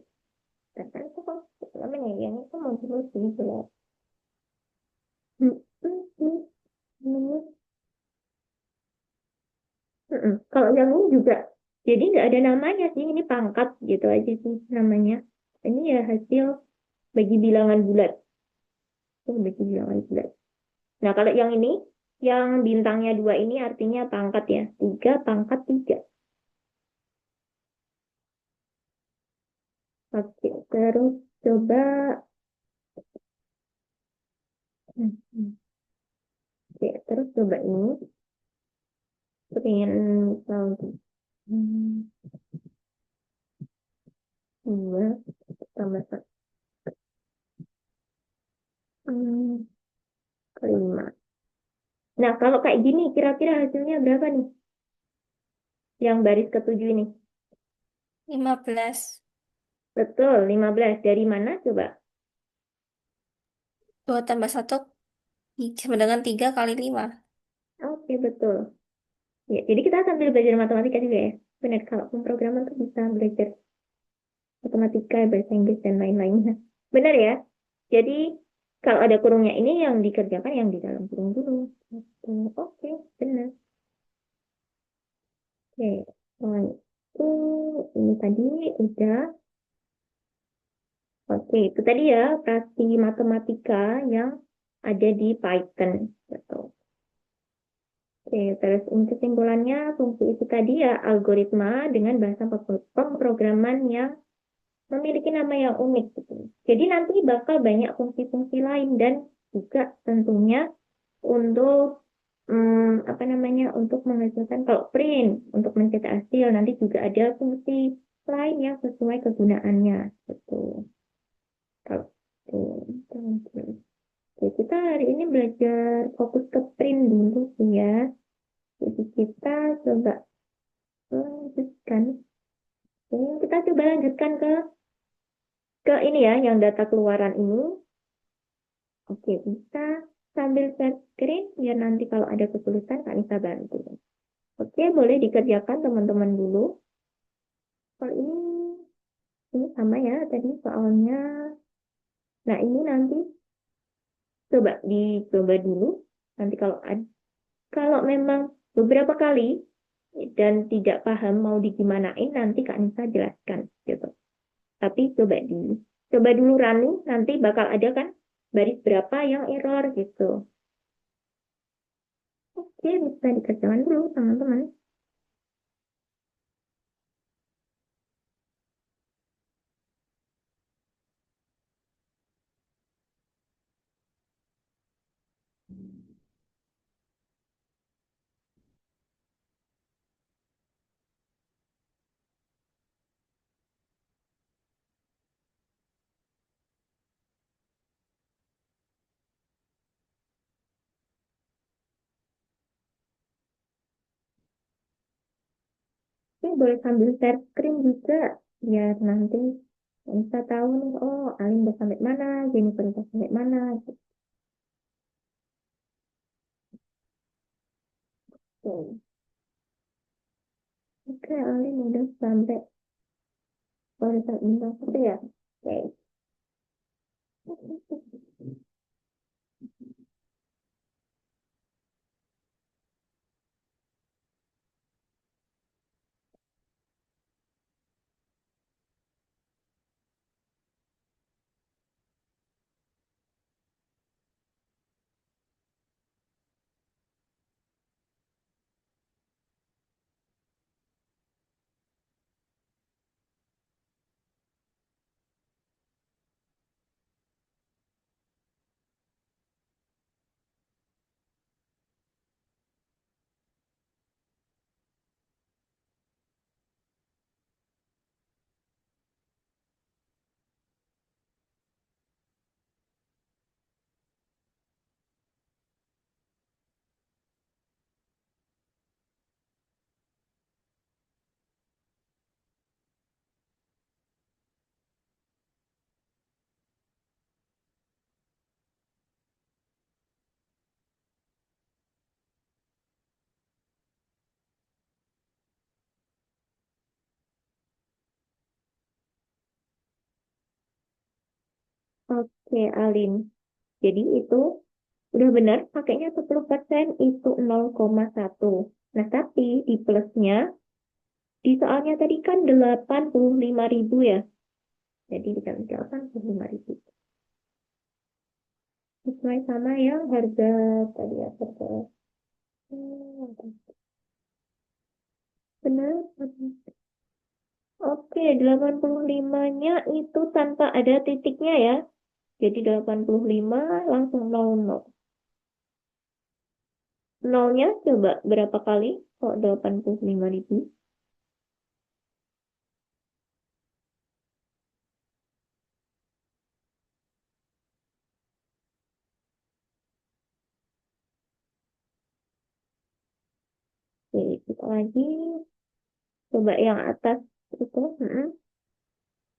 kan itu kok namanya yang itu mau dulu sih bulat. Kalau yang ini juga, jadi nggak ada namanya sih, ini pangkat gitu aja sih namanya. Ini ya hasil bagi bilangan bulat. Itu bagi bilangan bulat. Nah, kalau yang ini, yang bintangnya 2 ini artinya pangkat ya. 3 pangkat 3. Oke, terus coba. Oke, terus coba ini. Aku pengen tahu. 2 tambah 1. 5. Nah, kalau kayak gini, kira-kira hasilnya berapa nih? Yang baris ke-7 ini. 15. Betul, 15. Dari mana coba? 2 tambah 1 sama dengan 3 kali 5. Oke, betul. Ya, jadi kita sambil belajar matematika juga ya. Benar, kalau pemrograman tuh bisa belajar matematika, bahasa Inggris, dan lain-lainnya. Benar ya? Jadi, kalau ada kurungnya ini yang dikerjakan yang di dalam kurung dulu. Oke, benar. Oke, oh, itu ini tadi udah. Oke, itu tadi ya operasi matematika yang ada di Python. Betul. Oke, terus ini kesimpulannya fungsi itu tadi ya algoritma dengan bahasa pemrograman yang memiliki nama yang unik gitu. Jadi nanti bakal banyak fungsi-fungsi lain dan juga tentunya untuk apa namanya untuk menghasilkan kalau print untuk mencetak hasil nanti juga ada fungsi lain yang sesuai kegunaannya gitu. Kalau Oke, kita hari ini belajar fokus ke print dulu sih ya. Jadi kita coba lanjutkan. Kita coba lanjutkan ke ini ya, yang data keluaran ini. Oke, bisa sambil share screen biar nanti kalau ada kesulitan Kak Nisa bantu. Oke, boleh dikerjakan teman-teman dulu. Kalau ini sama ya tadi soalnya. Nah, ini nanti coba dicoba dulu. Nanti kalau memang beberapa kali dan tidak paham mau digimanain, nanti Kak Nisa jelaskan gitu. Tapi coba dulu running, nanti bakal ada kan baris berapa yang error gitu. Oke, bisa dikerjakan dulu teman-teman. Ini boleh sambil share screen juga, biar nanti bisa tahu nih, oh Alim udah sampai mana, Jennifer udah sampai mana. Gitu. Oke, Alim udah sampai barisan bintang satu ya. Oke. Oke, Alim. Jadi itu udah benar pakainya 10% itu 0,1. Nah, tapi di plusnya, di soalnya tadi kan 85.000 ya. Jadi dikali 85.000. Sesuai sama yang harga tadi ya, harga. Benar. Oke, 85-nya itu tanpa ada titiknya ya. Jadi 85 langsung 00. Nolnya coba berapa kali? Kok 85.000? Oke, kita lagi. Coba yang atas itu.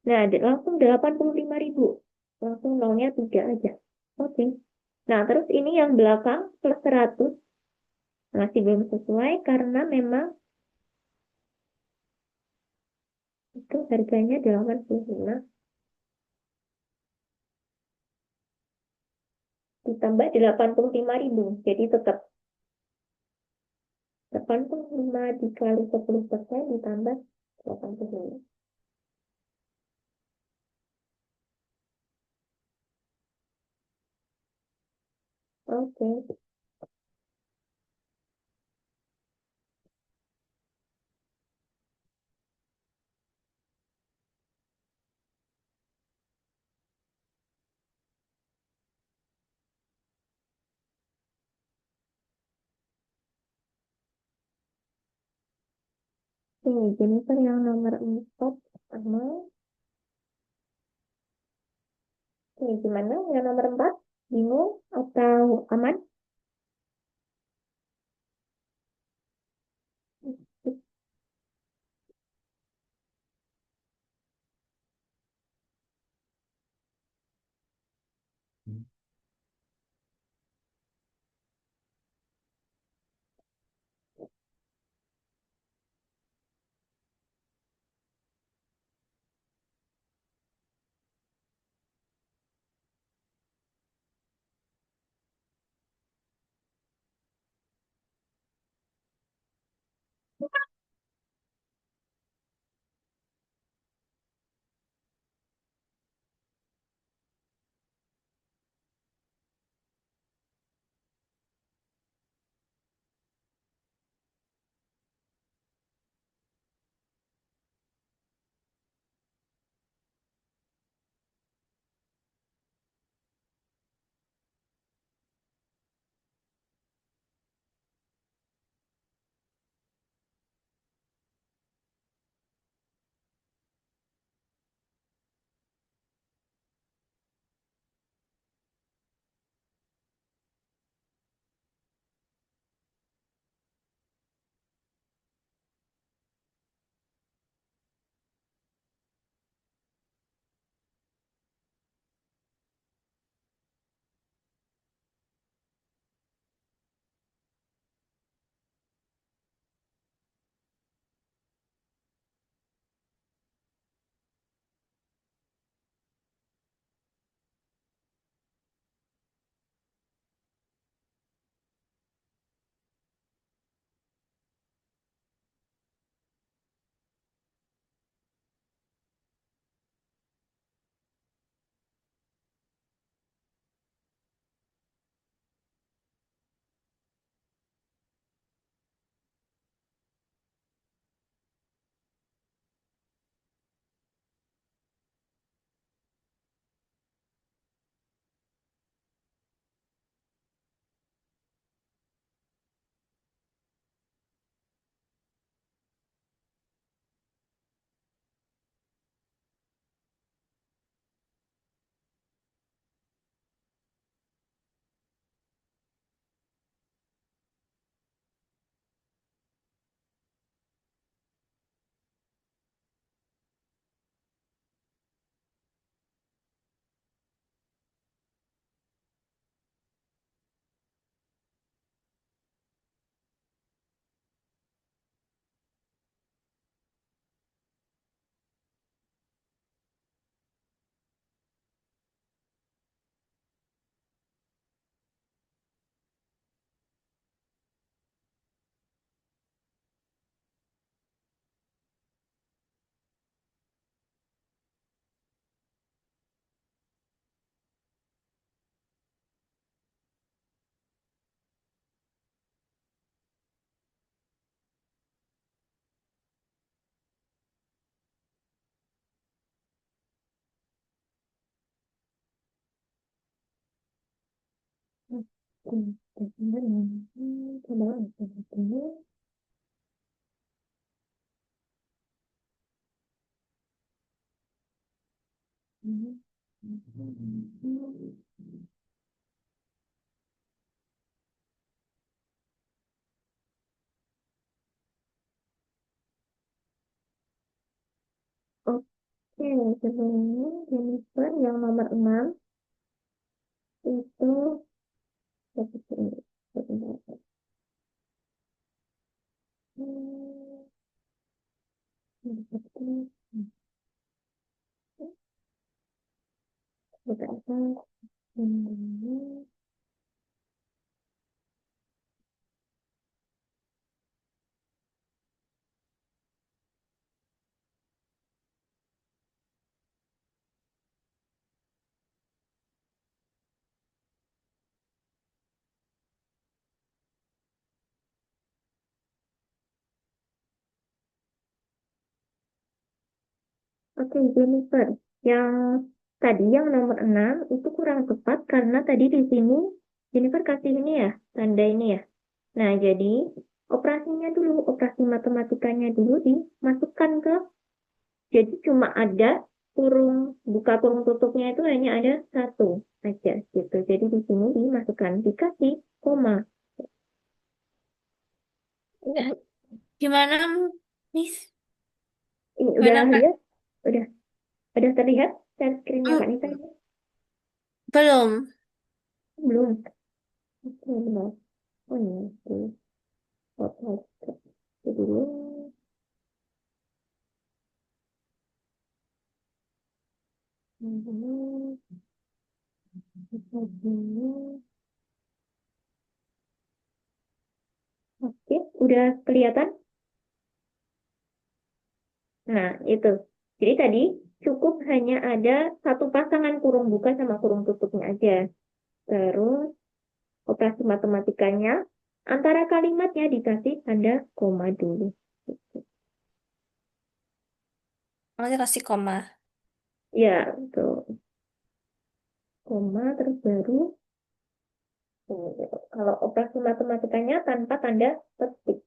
Nah, langsung 85.000. Langsung nolnya 3 aja. Oke. Nah, terus ini yang belakang plus 100. Masih belum sesuai karena memang itu harganya 85. Ditambah 85.000. Jadi tetap 85 dikali 10% ditambah 85. Oke. Oke, Jennifer yang nomor 4 sama. Oke, gimana? Yang nomor 4? Bingung atau aman? Coba dulu. Oke, sebelumnya Jennifer yang nomor 6 itu seperti ini. Hmm, seperti ini. Seperti apa? Hmm. Oke, Jennifer. Yang tadi yang nomor 6 itu kurang tepat karena tadi di sini Jennifer kasih ini ya, tanda ini ya. Nah, jadi operasinya dulu, operasi matematikanya dulu dimasukkan ke, jadi cuma ada kurung, buka kurung tutupnya itu hanya ada satu aja gitu. Jadi di sini dimasukkan, dikasih koma. Ya, gimana, Miss? Ini udah Gimana, Kak? lihat? Udah, udah terlihat share screen-nya Kak Hmm, Nita? belum. Belum. Oke, benar. Oh iya, oke. Oke, jadi dulu. Hmm, dulu. Oke, udah kelihatan? Nah, itu. Jadi tadi cukup hanya ada satu pasangan kurung buka sama kurung tutupnya aja. Terus operasi matematikanya antara kalimatnya dikasih tanda koma dulu. Nanti kasih koma. Ya, tuh koma terus baru ini, gitu. Kalau operasi matematikanya tanpa tanda petik.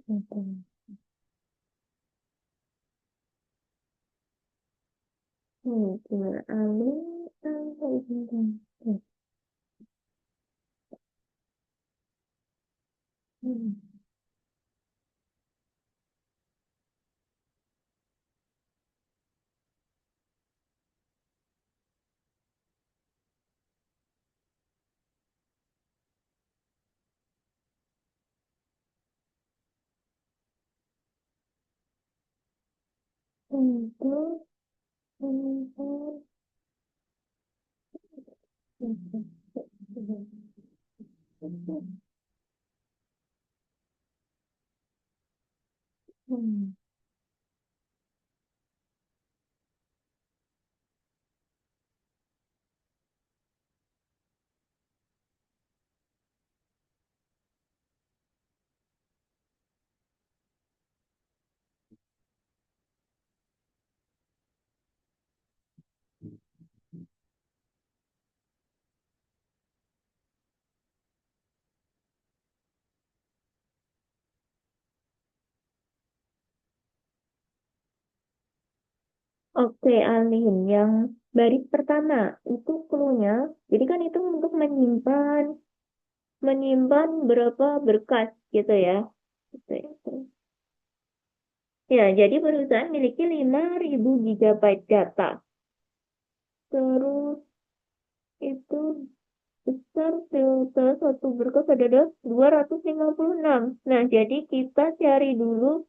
Itu. Gimana? Ali, untuk Oke, Alin, yang baris pertama itu clue-nya. Jadi kan itu untuk menyimpan menyimpan berapa berkas gitu ya. Gitu ya. Ya, jadi perusahaan memiliki 5.000 gigabyte data. Terus itu besar filter satu berkas adalah 256. Nah, jadi kita cari dulu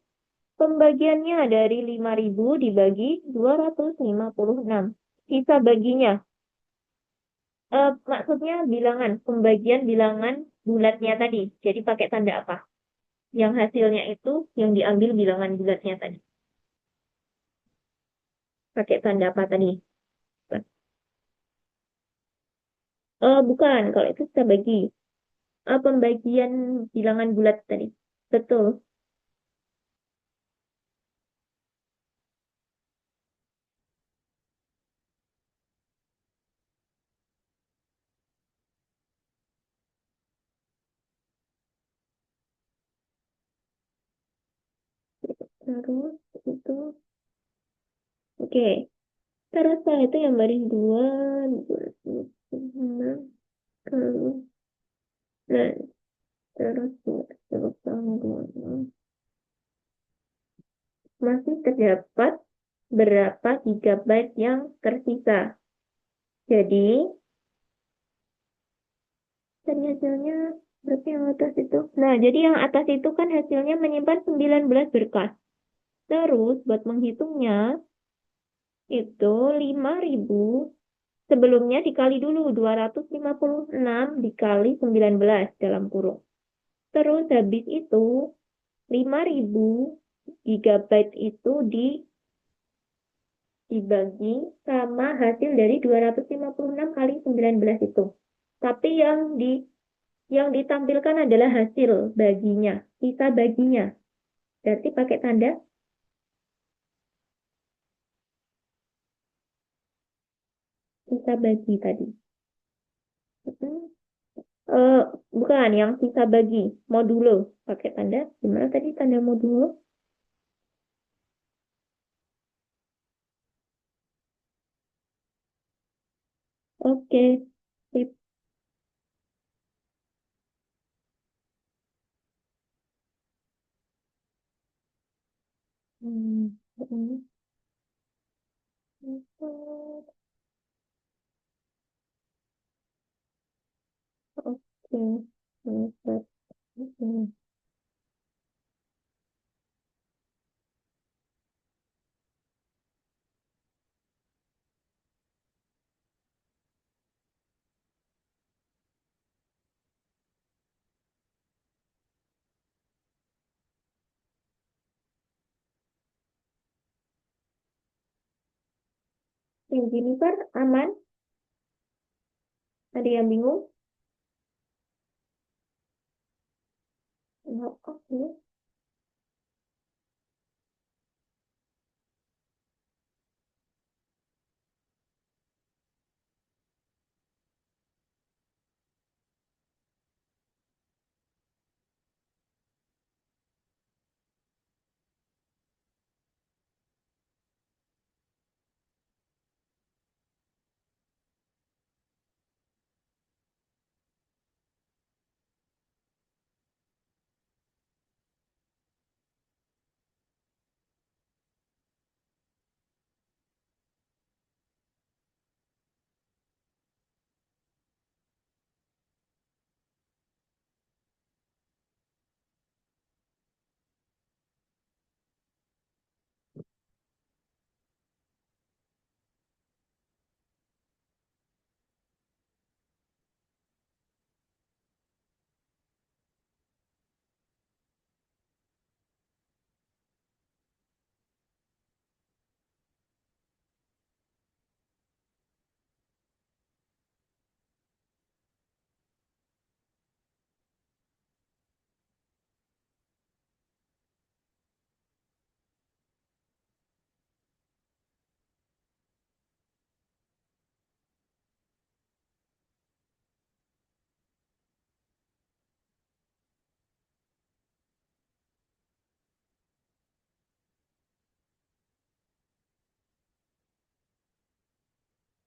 pembagiannya dari 5.000 dibagi 256. Sisa baginya. Maksudnya bilangan, pembagian bilangan bulatnya tadi. Jadi pakai tanda apa? Yang hasilnya itu yang diambil bilangan bulatnya tadi. Pakai tanda apa tadi? Bukan, kalau itu kita bagi. Pembagian bilangan bulat tadi. Betul. Terus itu, oke. Terus saya itu yang baris dua, dua, enam, terus, nah, terus, terus, dua, masih terdapat berapa gigabyte yang tersisa. Jadi, dari hasilnya berapa yang atas itu? Nah, jadi yang atas itu kan hasilnya menyimpan 19 berkas. Terus, buat menghitungnya, itu 5.000 sebelumnya dikali dulu 256 dikali 19 dalam kurung. Terus habis itu 5.000 gigabyte itu dibagi sama hasil dari 256 kali 19 itu. Tapi yang ditampilkan adalah hasil baginya, sisa baginya. Berarti pakai tanda sisa bagi tadi. Hmm. Eh, Bukan, yang sisa bagi, modulo. Pakai tanda, gimana tadi tanda modulo? Oke, sip. Hmm. Hmm. Oke. Mantap. Hmm. Yang Jennifer aman? Ada yang bingung? Oh, oke.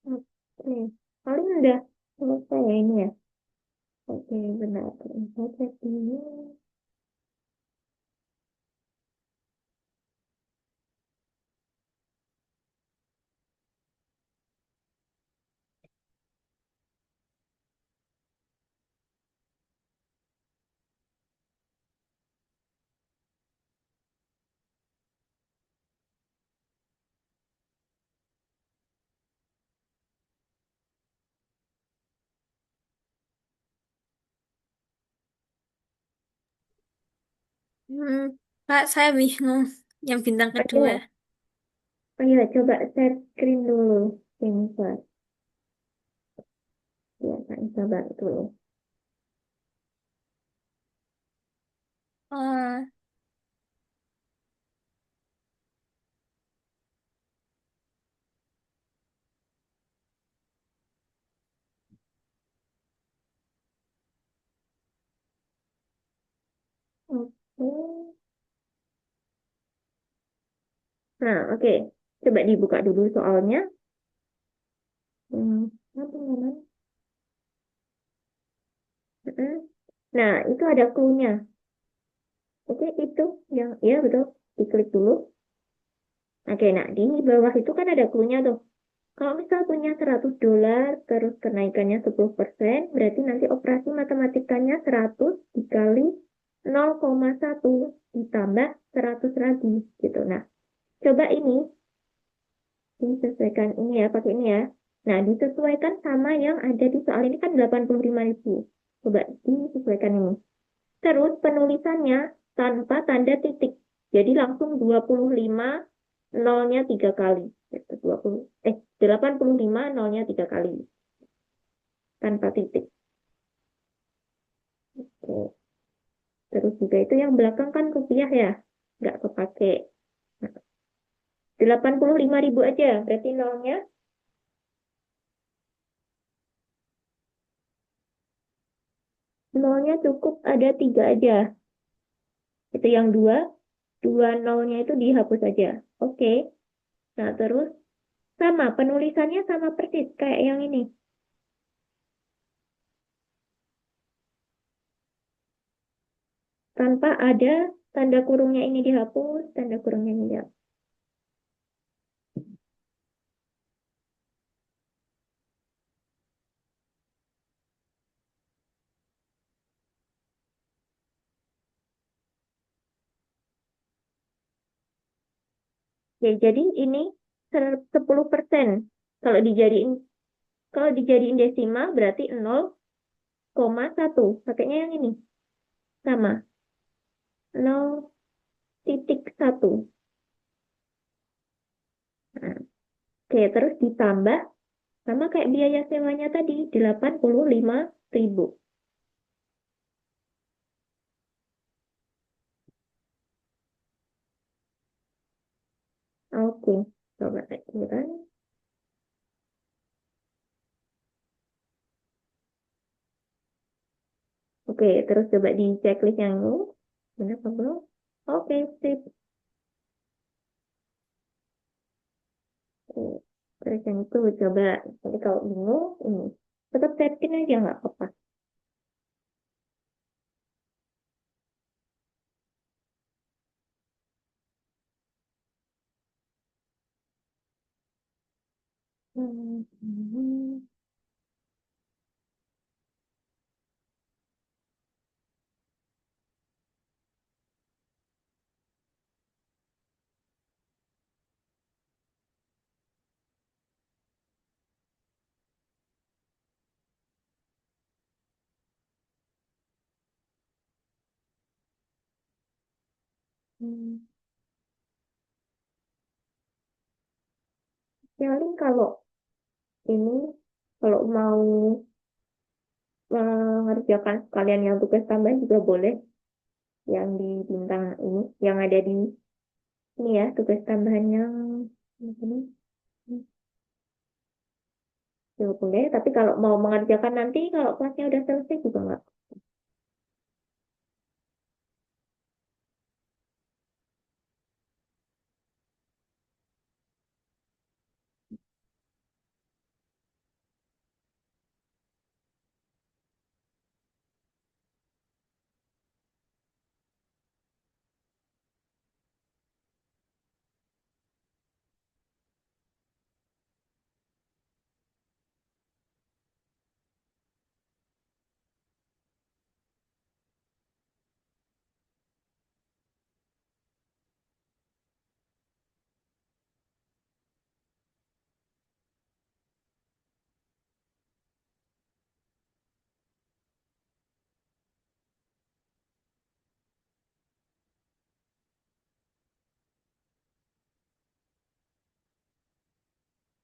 Oke. Paling udah selesai ya ini ya. Oke, benar. Saya cek dulu. Hmm, Pak, saya bingung. Yang bintang kedua. Oke. Oh iya, coba share screen dulu, Jennifer. Ya, Kak Isa bantu. Ah, Oke. Nah, oke. Coba dibuka dulu soalnya. Apa namanya? Mm-mm. Nah, itu ada clue-nya. Oke, itu yang, ya betul. Diklik dulu. Oke, nah di bawah itu kan ada clue-nya tuh. Kalau misal punya $100, terus kenaikannya 10%, berarti nanti operasi matematikanya 100 dikali 0,1 ditambah 100 lagi, gitu. Nah, coba ini disesuaikan ini ya, pakai ini ya. Nah, disesuaikan sama yang ada di soal ini kan 85.000. Coba disesuaikan ini. Terus penulisannya tanpa tanda titik. Jadi langsung 25 nolnya 3 kali. 85 nolnya 3 kali. Tanpa titik. Oke. Terus juga itu yang belakang kan rupiah ya. Nggak kepake. Nah, 85.000 aja. Berarti nolnya cukup ada 3 aja. Itu yang dua nolnya itu dihapus aja. Oke. Nah, terus sama, penulisannya sama persis kayak yang ini. Tanpa ada tanda kurungnya ini dihapus, tanda kurungnya ini dihapus. Ya, jadi ini 10%. Kalau dijadiin kalau dijadiin desimal berarti 0,1. Pakainya yang ini. Sama. 0,1. Nah, oke, terus ditambah sama kayak biaya sewanya tadi, 85.000. Oke, coba akuran. Oke, terus coba di checklist yang ini. Benar apa belum? Oke, sip. Oke. Terus yang itu coba. Nanti kalau bingung, ini. Tetap setting aja nggak apa-apa. Hmm, hmm, hmm. Paling kalau ini, kalau mau mengerjakan sekalian yang tugas tambahan juga boleh. Yang di bintang ini, yang ada di ini ya, tugas tambahan yang ini. Ya boleh, tapi kalau mau mengerjakan nanti, kalau kelasnya udah selesai juga nggak.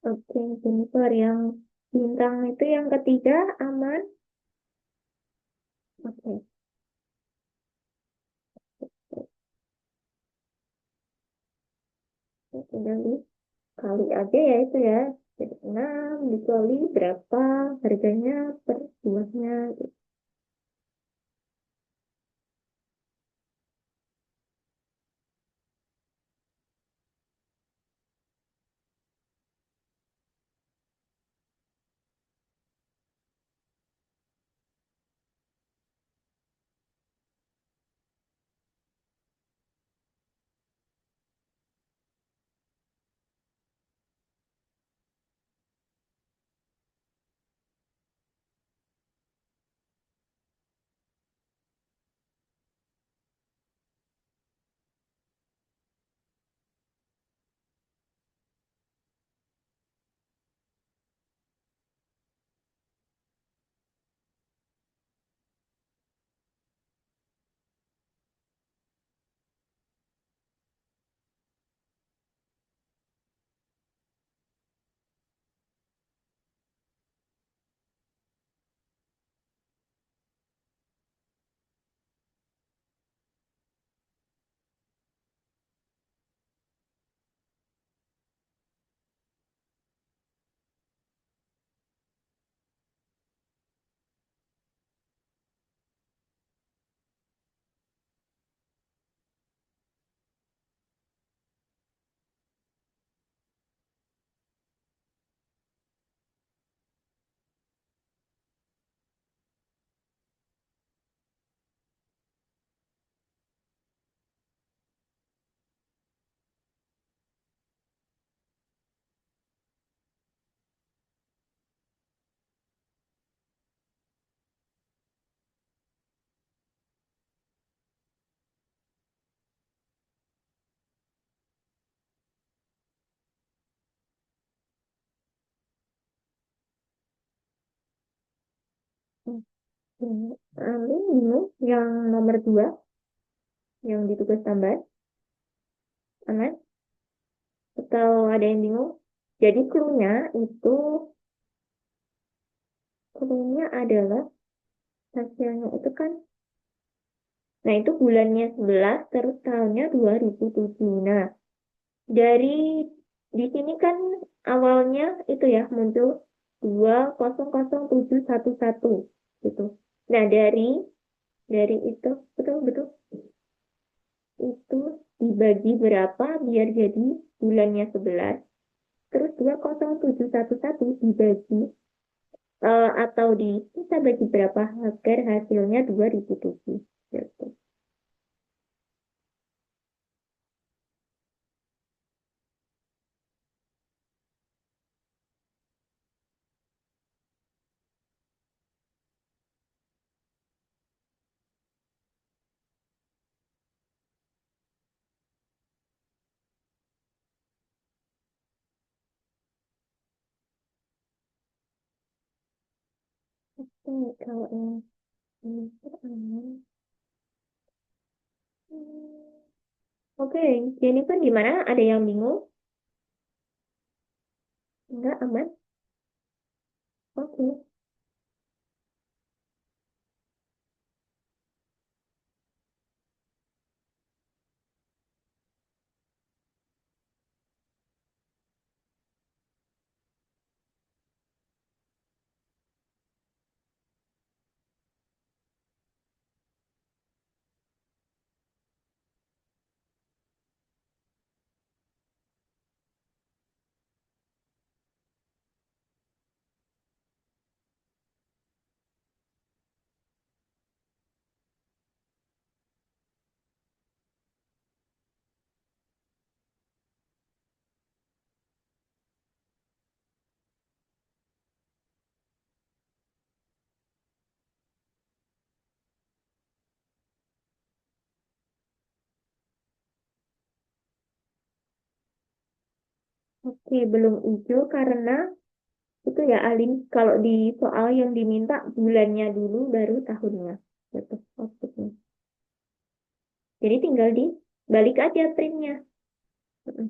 Oke, Jennifer yang bintang itu yang ketiga aman. Oke, tinggal dikali aja ya itu ya. Jadi 6 dikali berapa harganya per buahnya. Alin bingung yang nomor 2 yang di tugas tambahan aman atau ada yang bingung? Jadi clue-nya adalah hasilnya itu kan, nah itu bulannya 11 terus tahunnya 2007. Nah, dari di sini kan awalnya itu ya muncul 2000711 gitu. Nah, dari itu betul betul itu dibagi berapa biar jadi bulannya 11. Terus 20711 dibagi atau kita bagi berapa agar hasilnya 2007 gitu. Oke, kalau yang ini aman. Oke, Jennifer gimana? Ada yang bingung? Enggak, aman? Oke. Oke, belum hijau karena itu ya Alin, kalau di soal yang diminta bulannya dulu baru tahunnya. Gitu, maksudnya. Jadi tinggal dibalik aja printnya. Mm-mm.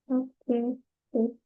Oke. Oke.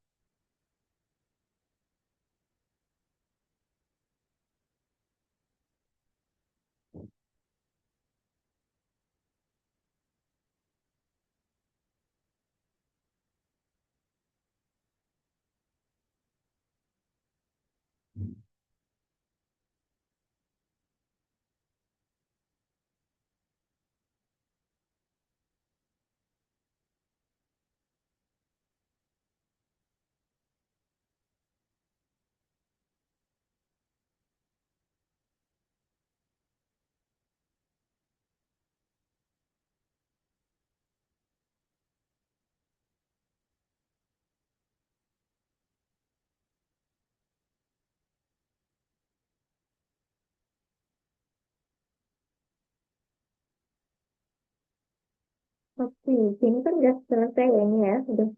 Oke, ini kan udah selesai ya ini ya. Udah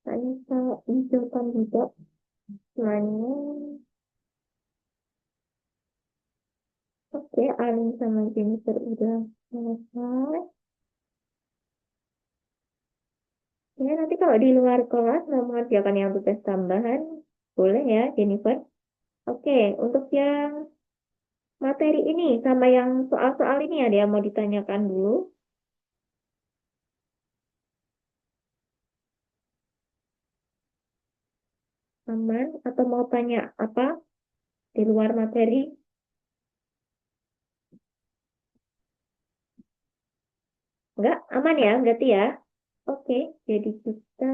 saya hijaukan juga semuanya. Oke, Alin sama Jennifer udah selesai. Ya, nanti kalau di luar kelas mau mengerjakan yang tugas tambahan, boleh ya, Jennifer. Oke, untuk yang materi ini sama yang soal-soal ini ada yang mau ditanyakan dulu? Aman? Atau mau tanya apa di luar materi? Enggak? Aman ya, berarti ya? Oke, jadi kita...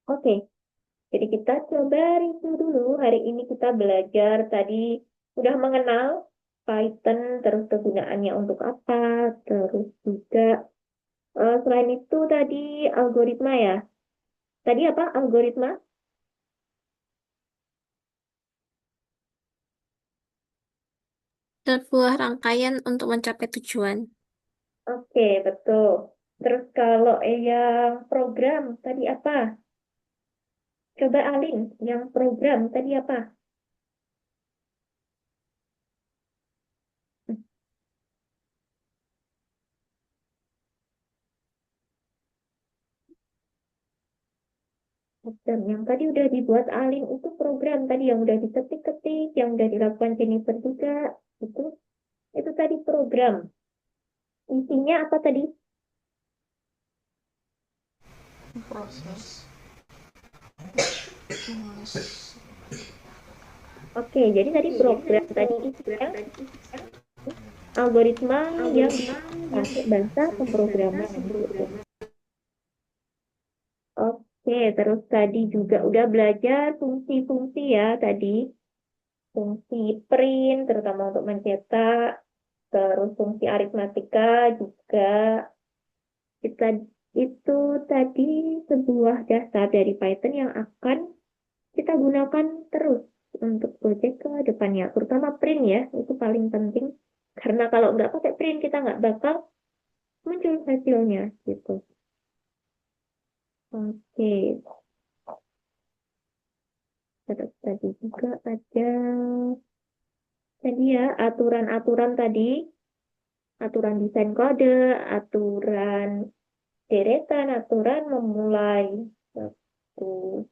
Oke, jadi kita coba review dulu. Hari ini kita belajar tadi udah mengenal Python, terus kegunaannya untuk apa, terus juga selain itu tadi algoritma ya. Tadi apa algoritma? Sebuah rangkaian untuk mencapai tujuan. Oke, betul. Terus kalau yang program tadi apa? Coba Alin, yang program tadi apa? Program yang tadi udah dibuat Alin itu program tadi yang udah diketik-ketik, yang udah dilakukan Jennifer juga. Itu itu tadi program. Intinya apa tadi? Proses menulis. Oke, jadi tadi program tadi itu ya algoritma yang pakai bahasa pemrograman gitu. Oke, terus tadi juga udah belajar fungsi-fungsi ya tadi. Fungsi print, terutama untuk mencetak. Terus fungsi aritmatika juga. Kita itu tadi sebuah dasar dari Python yang akan kita gunakan terus untuk project ke depannya. Terutama print ya, itu paling penting. Karena kalau nggak pakai print, kita nggak bakal muncul hasilnya gitu. Oke, terus tadi juga ada tadi ya aturan-aturan tadi, aturan desain kode, aturan deretan, aturan memulai. Satu,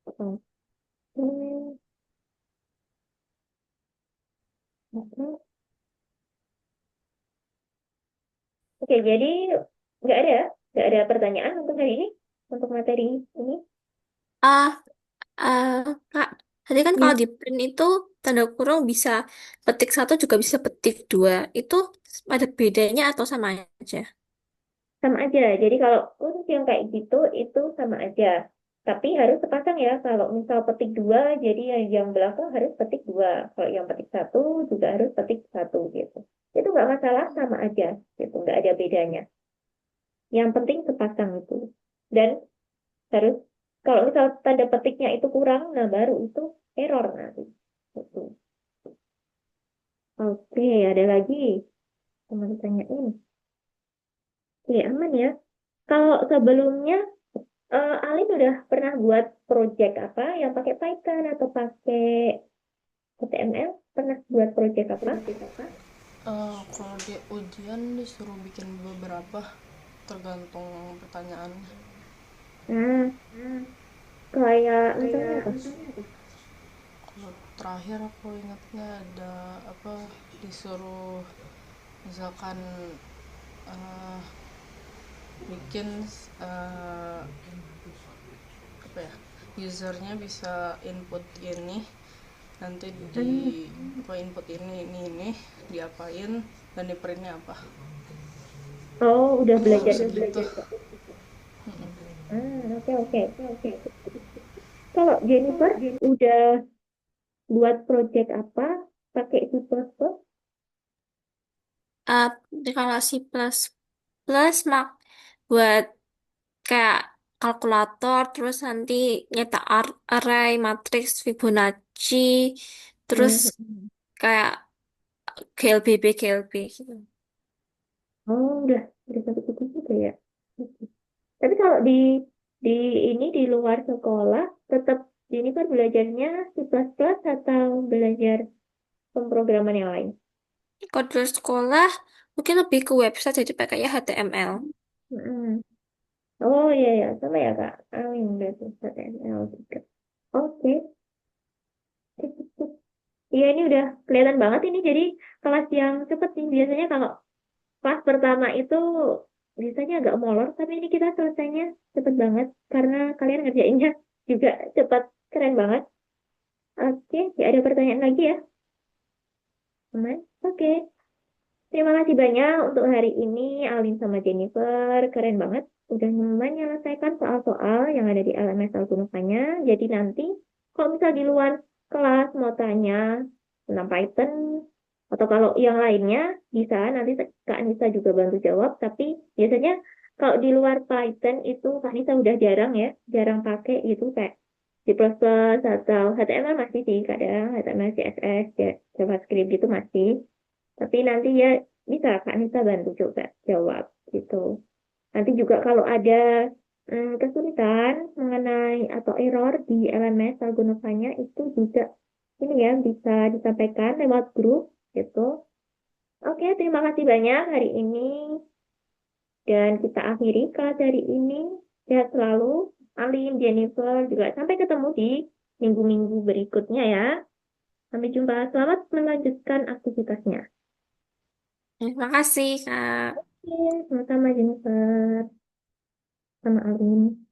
oke, oke. Oke, jadi nggak ada, nggak ada pertanyaan untuk hari ini, untuk materi ini. Ah, ah, Kak, tadi kan Ya, kalau di print itu tanda kurung bisa petik satu juga bisa petik dua. Itu ada bedanya atau sama aja? sama aja. Jadi kalau untuk yang kayak gitu itu sama aja. Tapi harus sepasang ya. Kalau misal petik dua, jadi yang belakang harus petik dua. Kalau yang petik satu juga harus petik satu gitu. Itu nggak masalah, sama aja gitu. Nggak ada bedanya. Yang penting sepasang itu. Dan harus kalau misal tanda petiknya itu kurang, nah baru itu error nanti. Gitu. Oke, ada lagi. Teman tanyain. Oke, aman ya. Kalau sebelumnya Alin udah pernah buat project apa yang pakai Python atau pakai HTML? Pernah buat project apa? Kalau di ujian disuruh bikin beberapa, tergantung pertanyaannya. Nah, kayak misalnya apa? Kalau terakhir aku ingatnya ada apa, disuruh misalkan eh, bikin eh, apa ya, usernya bisa input ini, nanti di Hmm. apa, input ini diapain dan di printnya apa. Oh, udah belajar Harus gitu. gitu. Oke, oke. Kalau Jennifer udah buat project apa? Pakai C++? Uh, Kalau C++ mak buat kayak kalkulator, terus nanti nyetak array, matriks, Fibonacci, terus Hmm. kayak GLB gitu. Oh, udah sampai situ juga ya. Oke. Tapi kalau di ini di luar sekolah tetap Jennifer belajarnya C++ atau belajar pemrograman yang lain? Kode sekolah mungkin lebih ke website jadi pakainya HTML. Mm-mm. Oh iya ya, sama ya Kak. Amin berarti HTML juga. Oke. Iya ini udah kelihatan banget ini jadi kelas yang cepet nih. Biasanya kalau kelas pertama itu biasanya agak molor, tapi ini kita selesainya cepet banget karena kalian ngerjainnya juga cepet, keren banget. Oke, ya ada pertanyaan lagi ya, teman? Oke, terima kasih banyak untuk hari ini Alin sama Jennifer, keren banget. Udah menyelesaikan soal-soal yang ada di LMS Algunupanya. Jadi nanti kalau misal di luar kelas mau tanya tentang Python atau kalau yang lainnya bisa nanti Kak Anissa juga bantu jawab. Tapi biasanya kalau di luar Python itu Kak Anissa udah jarang ya, jarang pakai gitu kayak C++ atau HTML masih sih kadang HTML, CSS, JavaScript gitu masih. Tapi nanti ya bisa Kak Nisa bantu coba jawab gitu. Nanti juga kalau ada kesulitan mengenai atau error di LMS Algonovanya itu juga ini ya bisa disampaikan lewat grup gitu. Oke, terima kasih banyak hari ini dan kita akhiri kelas hari ini. Sehat selalu, Alim, Jennifer juga sampai ketemu di minggu-minggu berikutnya ya. Sampai jumpa. Selamat melanjutkan aktivitasnya. Terima kasih, Kak. Oke, sama-sama Jennifer, sama Alim.